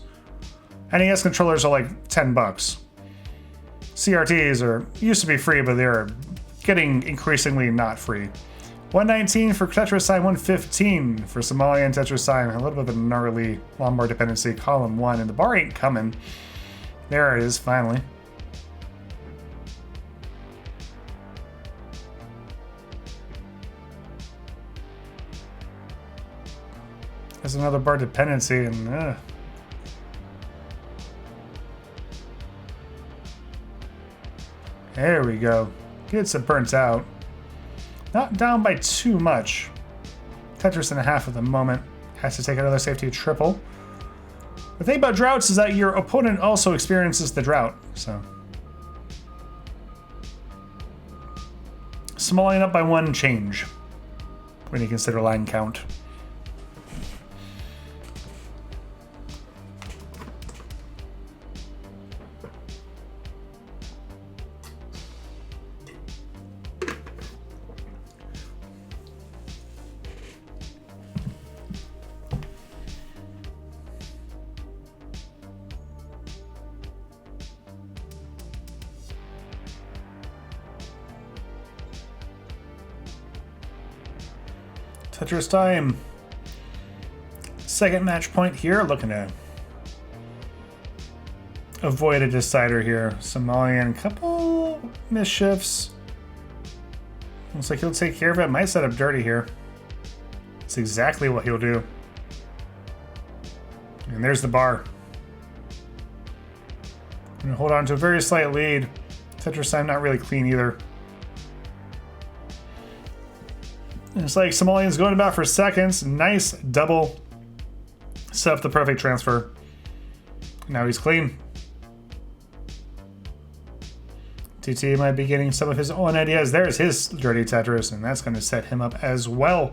NES controllers are like $10. CRTs used to be free, but they're getting increasingly not free. 119 for Tetristime, 115 for Somalian Tetristime. A little bit of a gnarly lawnmower dependency, column 1, and the bar ain't coming. There it is, finally. There's another bar dependency, and there we go. Gets it burnt out. Not down by too much. Tetris and a half at the moment. Has to take another safety triple. The thing about droughts is that your opponent also experiences the drought, so. Somalian up by 1 change when you consider line count. Tetristime. Second match point here. Looking to avoid a decider here. Somalian, couple misshifts. Looks like he'll take care of it. Might set up dirty here. That's exactly what he'll do. And there's the bar. Gonna hold on to a very slight lead. Tetristime not really clean either. It's like Somalian's going about for seconds. Nice double. Set up the perfect transfer. Now he's clean. TT might be getting some of his own ideas. There's his dirty Tetris, and that's going to set him up as well.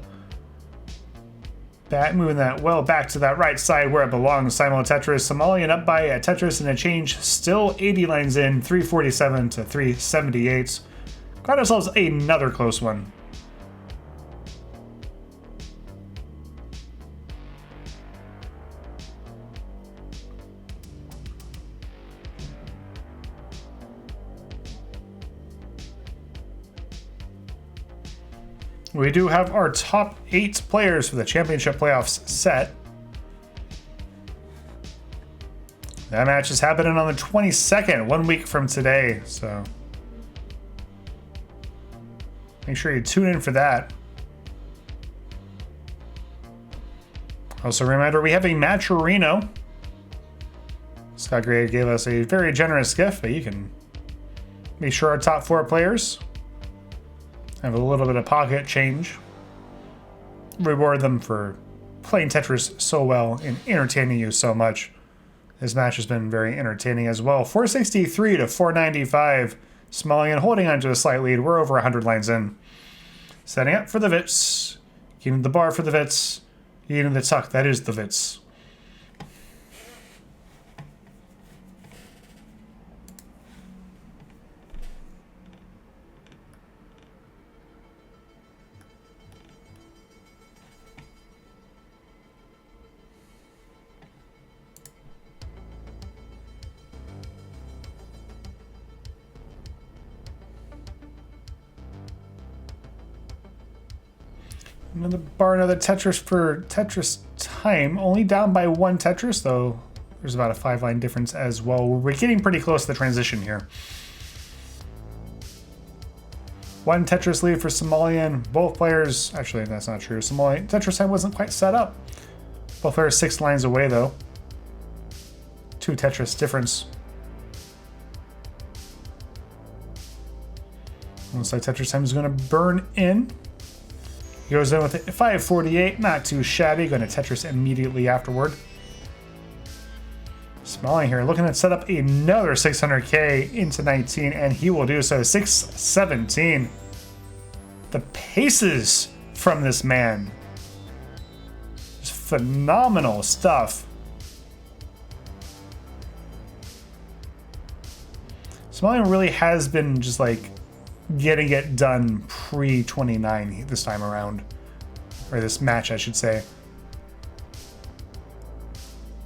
Moving that well back to that right side where it belongs. Simul Tetris. Somalian up by a Tetris and a change. Still 80 lines in. 347 to 378. Got ourselves another close one. We do have our top 8 players for the championship playoffs set. That match is happening on the 22nd, 1 week from today, so make sure you tune in for that. Also, a reminder, we have a Matcherino. Scott Gray gave us a very generous gift, but you can be sure our top 4 players have a little bit of pocket change. Reward them for playing Tetris so well and entertaining you so much. This match has been very entertaining as well. 463 to 495. Somalian holding on to a slight lead. We're over 100 lines in. Setting up for the Vits. Getting the bar for the Vits. Getting the tuck. That is the Vits. Another bar, another Tetris for Tetristime. Only down by 1 Tetris, though. There's about a 5-line difference as well. We're getting pretty close to the transition here. 1 Tetris lead for Somalian. Both players, actually, that's not true. Tetristime wasn't quite set up. Both players 6 lines away, though. 2 Tetris difference. Looks like Tetristime is going to burn in. He goes in with a 548, not too shabby. Going to Tetris immediately afterward. Somalian here looking to set up another 600k into 19, and he will do so. 617. The paces from this man. Just phenomenal stuff. Somalian really has been just like getting it done pre-29 this time around. Or this match, I should say.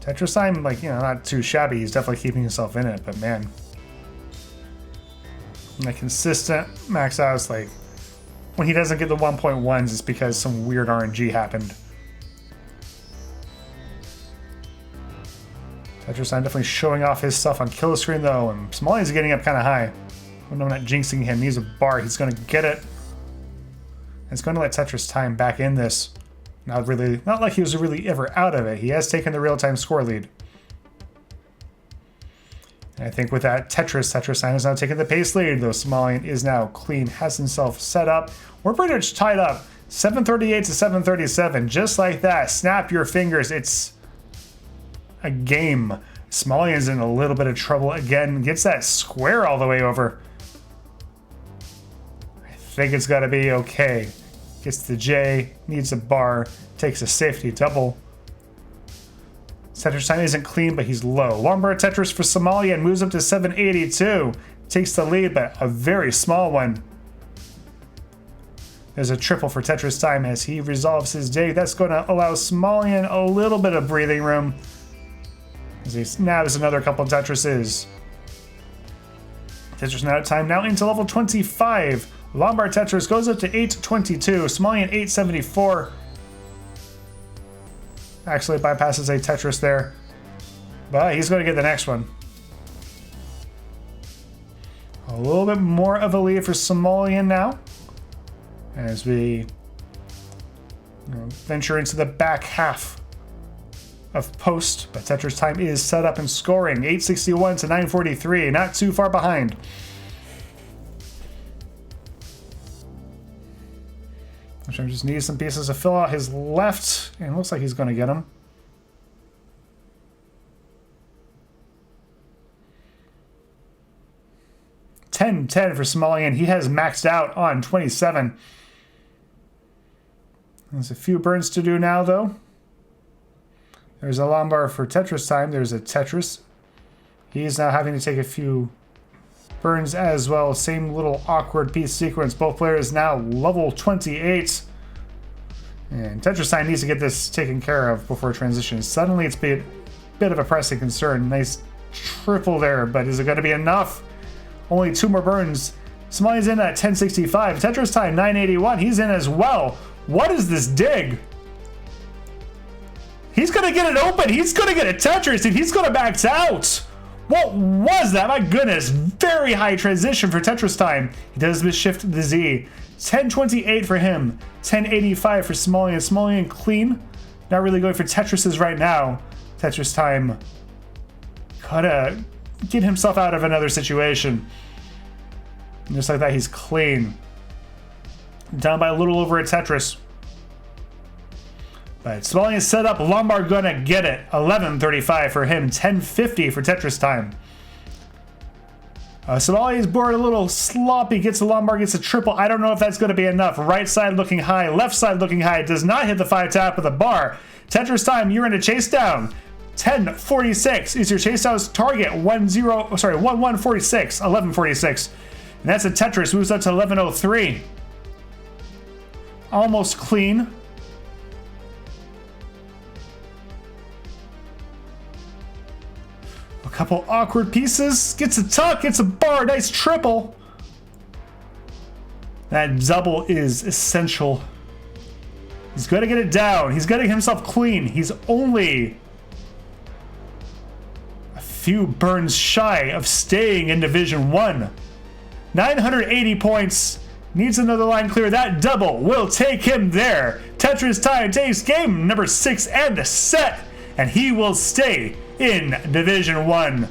Tetristime, like, you know, not too shabby. He's definitely keeping himself in it, but man. Like, consistent max outs, like, when he doesn't get the 1.1s, it's because some weird RNG happened. Tetristime definitely showing off his stuff on kill screen, though, and Somalian's getting up kind of high. Oh, no, I'm not jinxing him. He needs a bar. He's going to get it. It's going to let Tetristime back in this. Not like he was really ever out of it. He has taken the real-time score lead. And I think with that, Tetristime is now taking the pace lead, though Somalian is now clean, has himself set up. We're pretty much tied up. 738 to 737, just like that. Snap your fingers. It's a game. Somalian's in a little bit of trouble again. Gets that square all the way over. I think it's got to be okay. Gets the J, needs a bar, takes a safety double. Tetristime isn't clean, but he's low. Lombard Tetris for Somalian moves up to 782. Takes the lead, but a very small one. There's a triple for Tetristime as he resolves his dig. That's going to allow Somalian a little bit of breathing room. Now there's another couple of Tetrises. Tetris now time now into level 25. Lombard Tetris goes up to 822. Somalian 874. Actually bypasses a Tetris there. But he's going to get the next one. A little bit more of a lead for Somalian now. As we venture into the back half of post. But Tetristime is set up and scoring. 861 to 943. Not too far behind. Just needs some pieces to fill out his left, and looks like he's going to get them. $10-10 for Somalian. He has maxed out on 27. There's a few burns to do now, though. There's a Lombard for Tetristime. There's a Tetris. He's now having to take a few burns as well. Same little awkward piece sequence. Both players now level 28. And Tetristime needs to get this taken care of before transition. Suddenly it's a bit of a pressing concern. Nice triple there, but is it going to be enough? Only 2 more burns. Somalian's in at 1065. Tetristime 981. He's in as well. What is this dig? He's going to get it open. He's going to get a Tetris, and he's going to max out. What was that? My goodness. Very high transition for Tetristime. He does shift the Z. 1028 for him. 1085 for Somalian. Somalian clean. Not really going for Tetrises right now. Tetristime gotta get himself out of another situation. And just like that, he's clean. Down by a little over a Tetris. But Somalian set up. Lombard gonna get it. 1135 for him. 1050 for Tetristime. Somalian's board a little sloppy. Gets a Lombard, gets a triple. I don't know if that's going to be enough. Right side looking high. Left side looking high. Does not hit the 5 tap of the bar. Tetristime, you're in a chase down. 1046 is your chase down's target. 1146. 1146. And that's a Tetris. Moves up to 1103. Almost clean. Couple awkward pieces. Gets a tuck. Gets a bar. Nice triple. That double is essential. He's going to get it down. He's getting himself clean. He's only a few burns shy of staying in Division 1. 980 points. Needs another line clear. That double will take him there. Tetristime takes game number 6 and set. And he will stay in Division 1.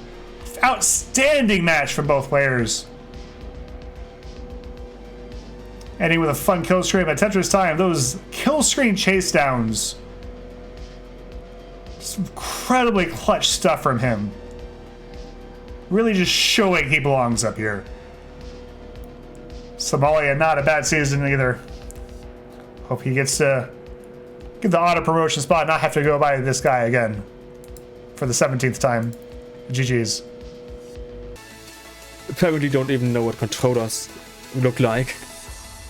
Outstanding match for both players. Ending with a fun kill stream at Tetristime. Those kill screen chase downs. Just incredibly clutch stuff from him. Really just showing he belongs up here. Somalian, not a bad season either. Hope he gets to get the auto promotion spot and not have to go by this guy again for the 17th time. GG's. Apparently don't even know what controllers look like.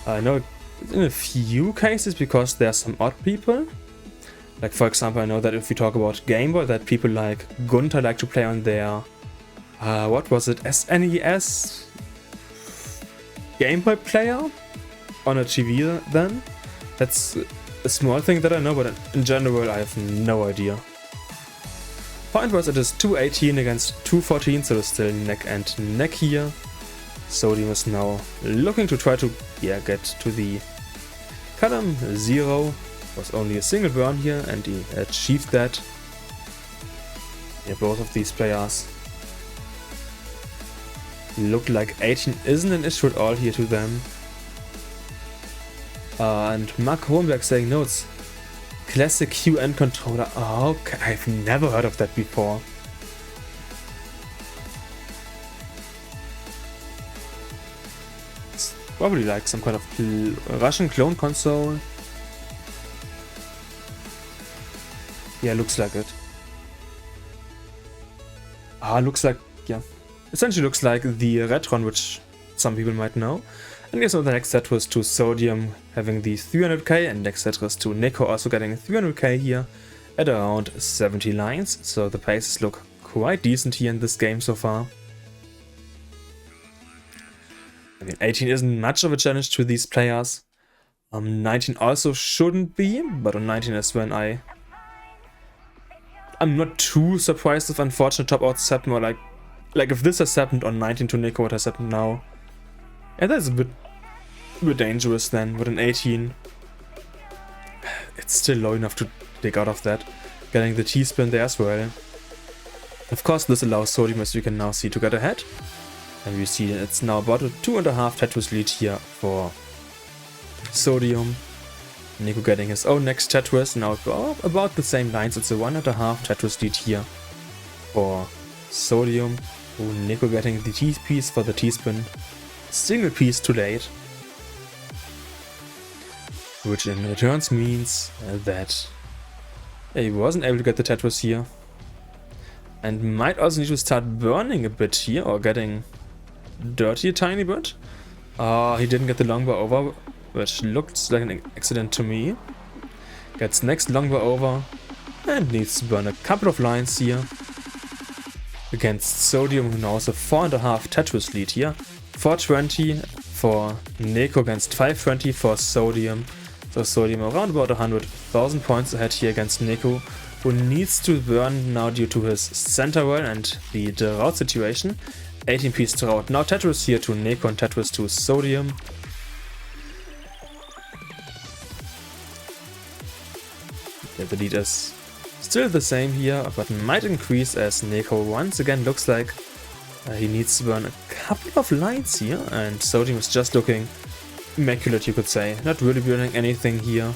I know in a few cases because there are some odd people. Like for example, I know that if we talk about Game Boy, that people like Gunther like to play on their what was it, SNES Game Boy player on a TV then. That's a small thing that I know, but in general I have no idea. Point was it is 218 against 214, so it's still neck and neck here. Sodium is now looking to try to get to the column. 0 was only a single burn here and he achieved that. Yeah, both of these players look like 18 isn't an issue at all here to them. And Mark Hohenberg saying, no, it's classic QN controller. Oh, okay. I've never heard of that before. It's probably like some kind of Russian clone console. Yeah, looks like it. Looks like, yeah. Essentially looks like the Retron, which some people might know. And guess what, the next set was to Sodium having the 300k, and next set was to Nico also getting 300k here at around 70 lines. So the paces look quite decent here in this game so far. I mean, 18 isn't much of a challenge to these players. 19 also shouldn't be, but on 19 is when I'm not too surprised if unfortunate top outs happen, or like if this has happened on 19 to Nico, what has happened now. Yeah, that's a bit dangerous then. With an 18, it's still low enough to dig out of that. Getting the T-spin there as well. Of course, this allows Sodium, as you can now see, to get ahead. And we see it's now about a 2.5 Tetris lead here for Sodium. Nico getting his own next Tetris, now about the same lines. It's a 1.5 Tetris lead here for Sodium. Ooh, Nico getting the T-piece for the T-spin. Single piece too late. Which in returns means that he wasn't able to get the Tetris here. And might also need to start burning a bit here, or getting dirty a tiny bit. He didn't get the longbow over, which looks like an accident to me. Gets next longbow over and needs to burn a couple of lines here. Against Sodium, who now has a 4.5 Tetris lead here. 420 for Nico against 520 for Sodium. So Sodium around about 100,000 points ahead here against Nico, who needs to burn now due to his center roll and the drought situation. 18 piece drought. Now Tetris here to Nico and Tetris to Sodium. Yeah, the lead is still the same here, but might increase as Nico once again looks like he needs to burn a couple of lines here, and Sodium is just looking immaculate, you could say. Not really burning anything here.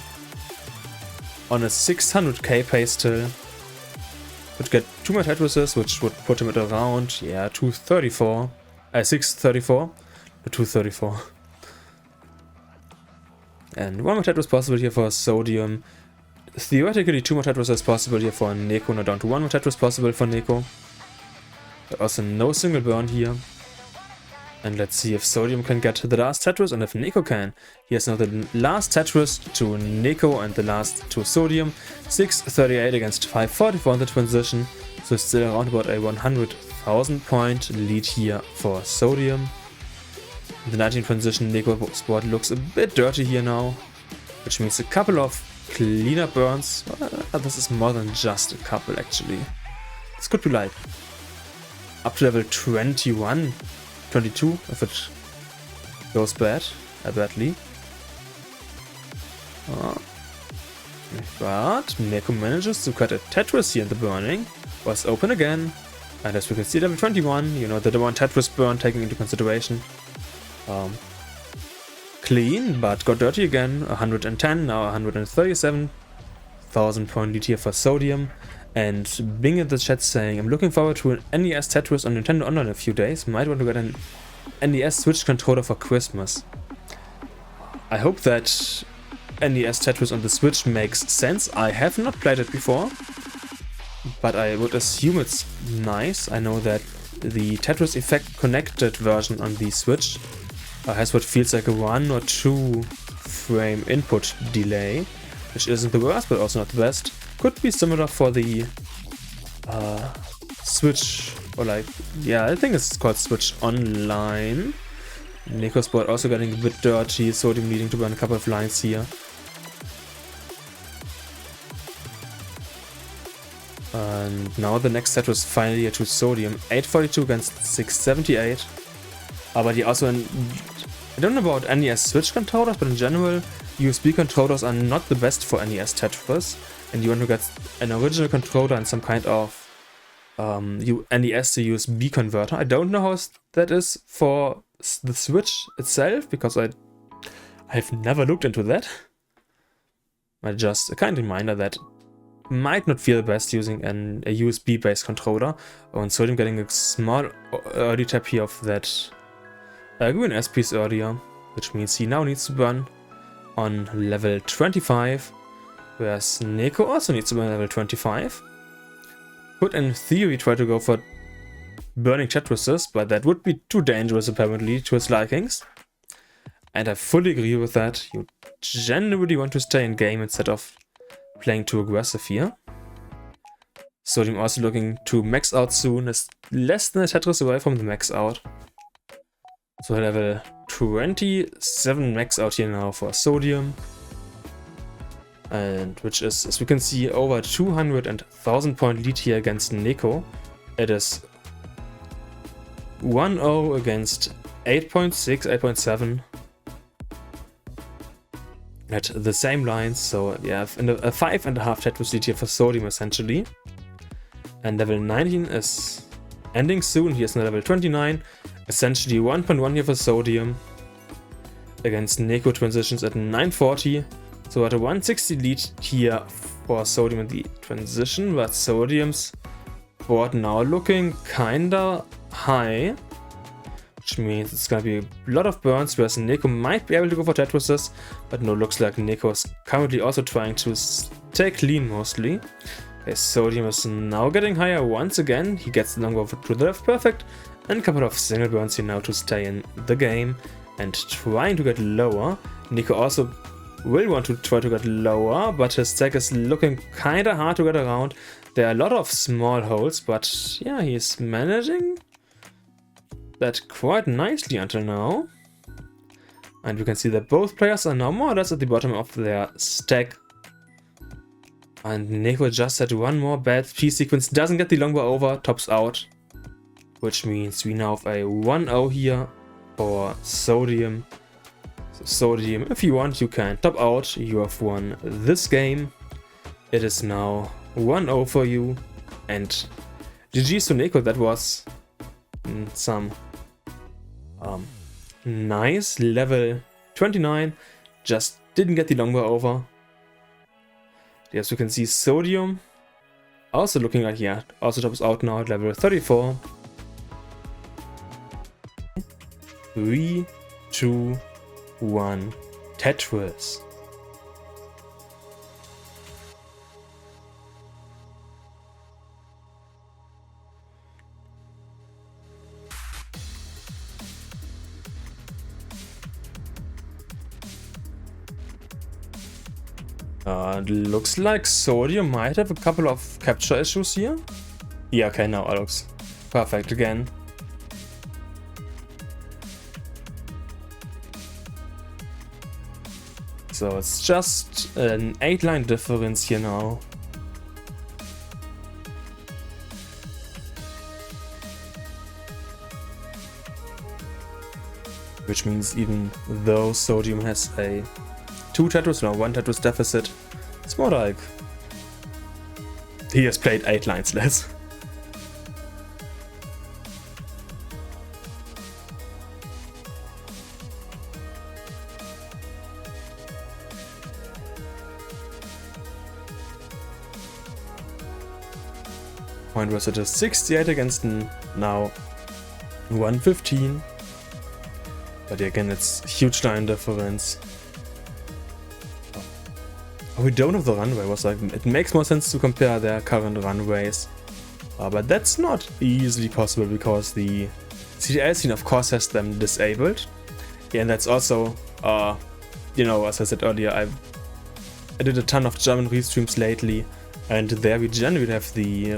On a 600k pace still. Would get 2 more Tetrises, which would put him at around, 234. 634 to 234. And 1 more Tetris possible here for Sodium. Theoretically 2 more Tetrises possible here for Nico. Now down to 1 more Tetris possible for Nico. But also no single burn here. And let's see if Sodium can get the last Tetris, and if Nico can. Here's now the last Tetris to Nico and the last to Sodium. 638 against 544 in the transition. So still around about a 100,000 point lead here for Sodium. In the 19 transition, Nico spot looks a bit dirty here now, which means a couple of cleaner burns. This is more than just a couple actually. This could be like up to level 21. 22 if it goes badly. But Nico manages to cut a Tetris here in the burning. Was open again. And as we can see, level 21, you know, the one Tetris burn taking into consideration. clean, but got dirty again. 110, now 137,000 point lead here for Sodium. And Bing in the chat saying, I'm looking forward to an NES Tetris on Nintendo Online in a few days. Might want to get an NES Switch controller for Christmas. I hope that NES Tetris on the Switch makes sense. I have not played it before, but I would assume it's nice. I know that the Tetris Effect connected version on the Switch has what feels like a 1 or 2 frame input delay, which isn't the worst, but also not the best. Could be similar for the Switch, or like, yeah, I think it's called Switch Online. Neko's board also getting a bit dirty, Sodium needing to burn a couple of lines here. And now the next set was finally here to Sodium. 842 against 678. But he also, I don't know about NES Switch controllers, but in general, USB controllers are not the best for NES Tetris. And you want to get an original controller and some kind of NES to USB converter. I don't know how that is for the Switch itself, because I've never looked into that. But just a kind reminder that might not feel best using a USB based controller. And Sodium getting a small early tap here of that green S piece earlier, which means he now needs to burn on level 25, whereas Neko also needs to burn level 25. Could in theory try to go for burning Tetrises, but that would be too dangerous apparently to his likings. And I fully agree with that. You genuinely want to stay in game instead of playing too aggressive here. Sodium also looking to max out soon, is less than a Tetris away from the max out. So level 27 max out here now for Sodium. And which is, as we can see, over 200,000 point lead here against Neko. It is 1-0 against 8.6, 8.7. At the same lines, so yeah, a 5.5 Tetris lead here for Sodium essentially. And level 19 is ending soon. Here's now level 29. Essentially 1.1 here for Sodium against Neko transitions at 940. So at a 160 lead here for Sodium in the transition, but Sodium's board now looking kinda high, which means it's gonna be a lot of burns, whereas Neko might be able to go for Tetrises, but no, looks like Neko is currently also trying to stay clean mostly. Okay, Sodium is now getting higher once again. He gets the long over to the left, perfect, and a couple of single burns here now to stay in the game and trying to get lower. Neko also will want to try to get lower, but his deck is looking kinda hard to get around. There are a lot of small holes, but yeah, he's managing that quite nicely until now. And we can see that both players are now more or less at the bottom of their stack. And Neko just had one more bad piece sequence, doesn't get the longbow over, tops out. Which means we now have a 1-0 here for Sodium. So Sodium, if you want, you can top out. You have won this game. It is now 1-0 for you. And GG's to Neko, that was some nice level 29. Just didn't get the longbow over. As you can see, Sodium also looking like, yeah, also tops out now at level 34. 3, 2, 1, Tetris. Looks like Sodium might have a couple of capture issues here. Yeah, okay, now it looks perfect again. So it's just an 8-line difference here now. Which means even though Sodium has a 2 Tetris, no, 1 Tetris deficit, it's more like he has played 8 lines less. Point was at a 68 against now 115. But again, it's huge line difference. Oh, we don't have the runway. Was like, it makes more sense to compare their current runways. But that's not easily possible because the CDL scene of course has them disabled. Yeah, and that's also, you know, as I said earlier, I did a ton of German restreams lately, and there we generally have the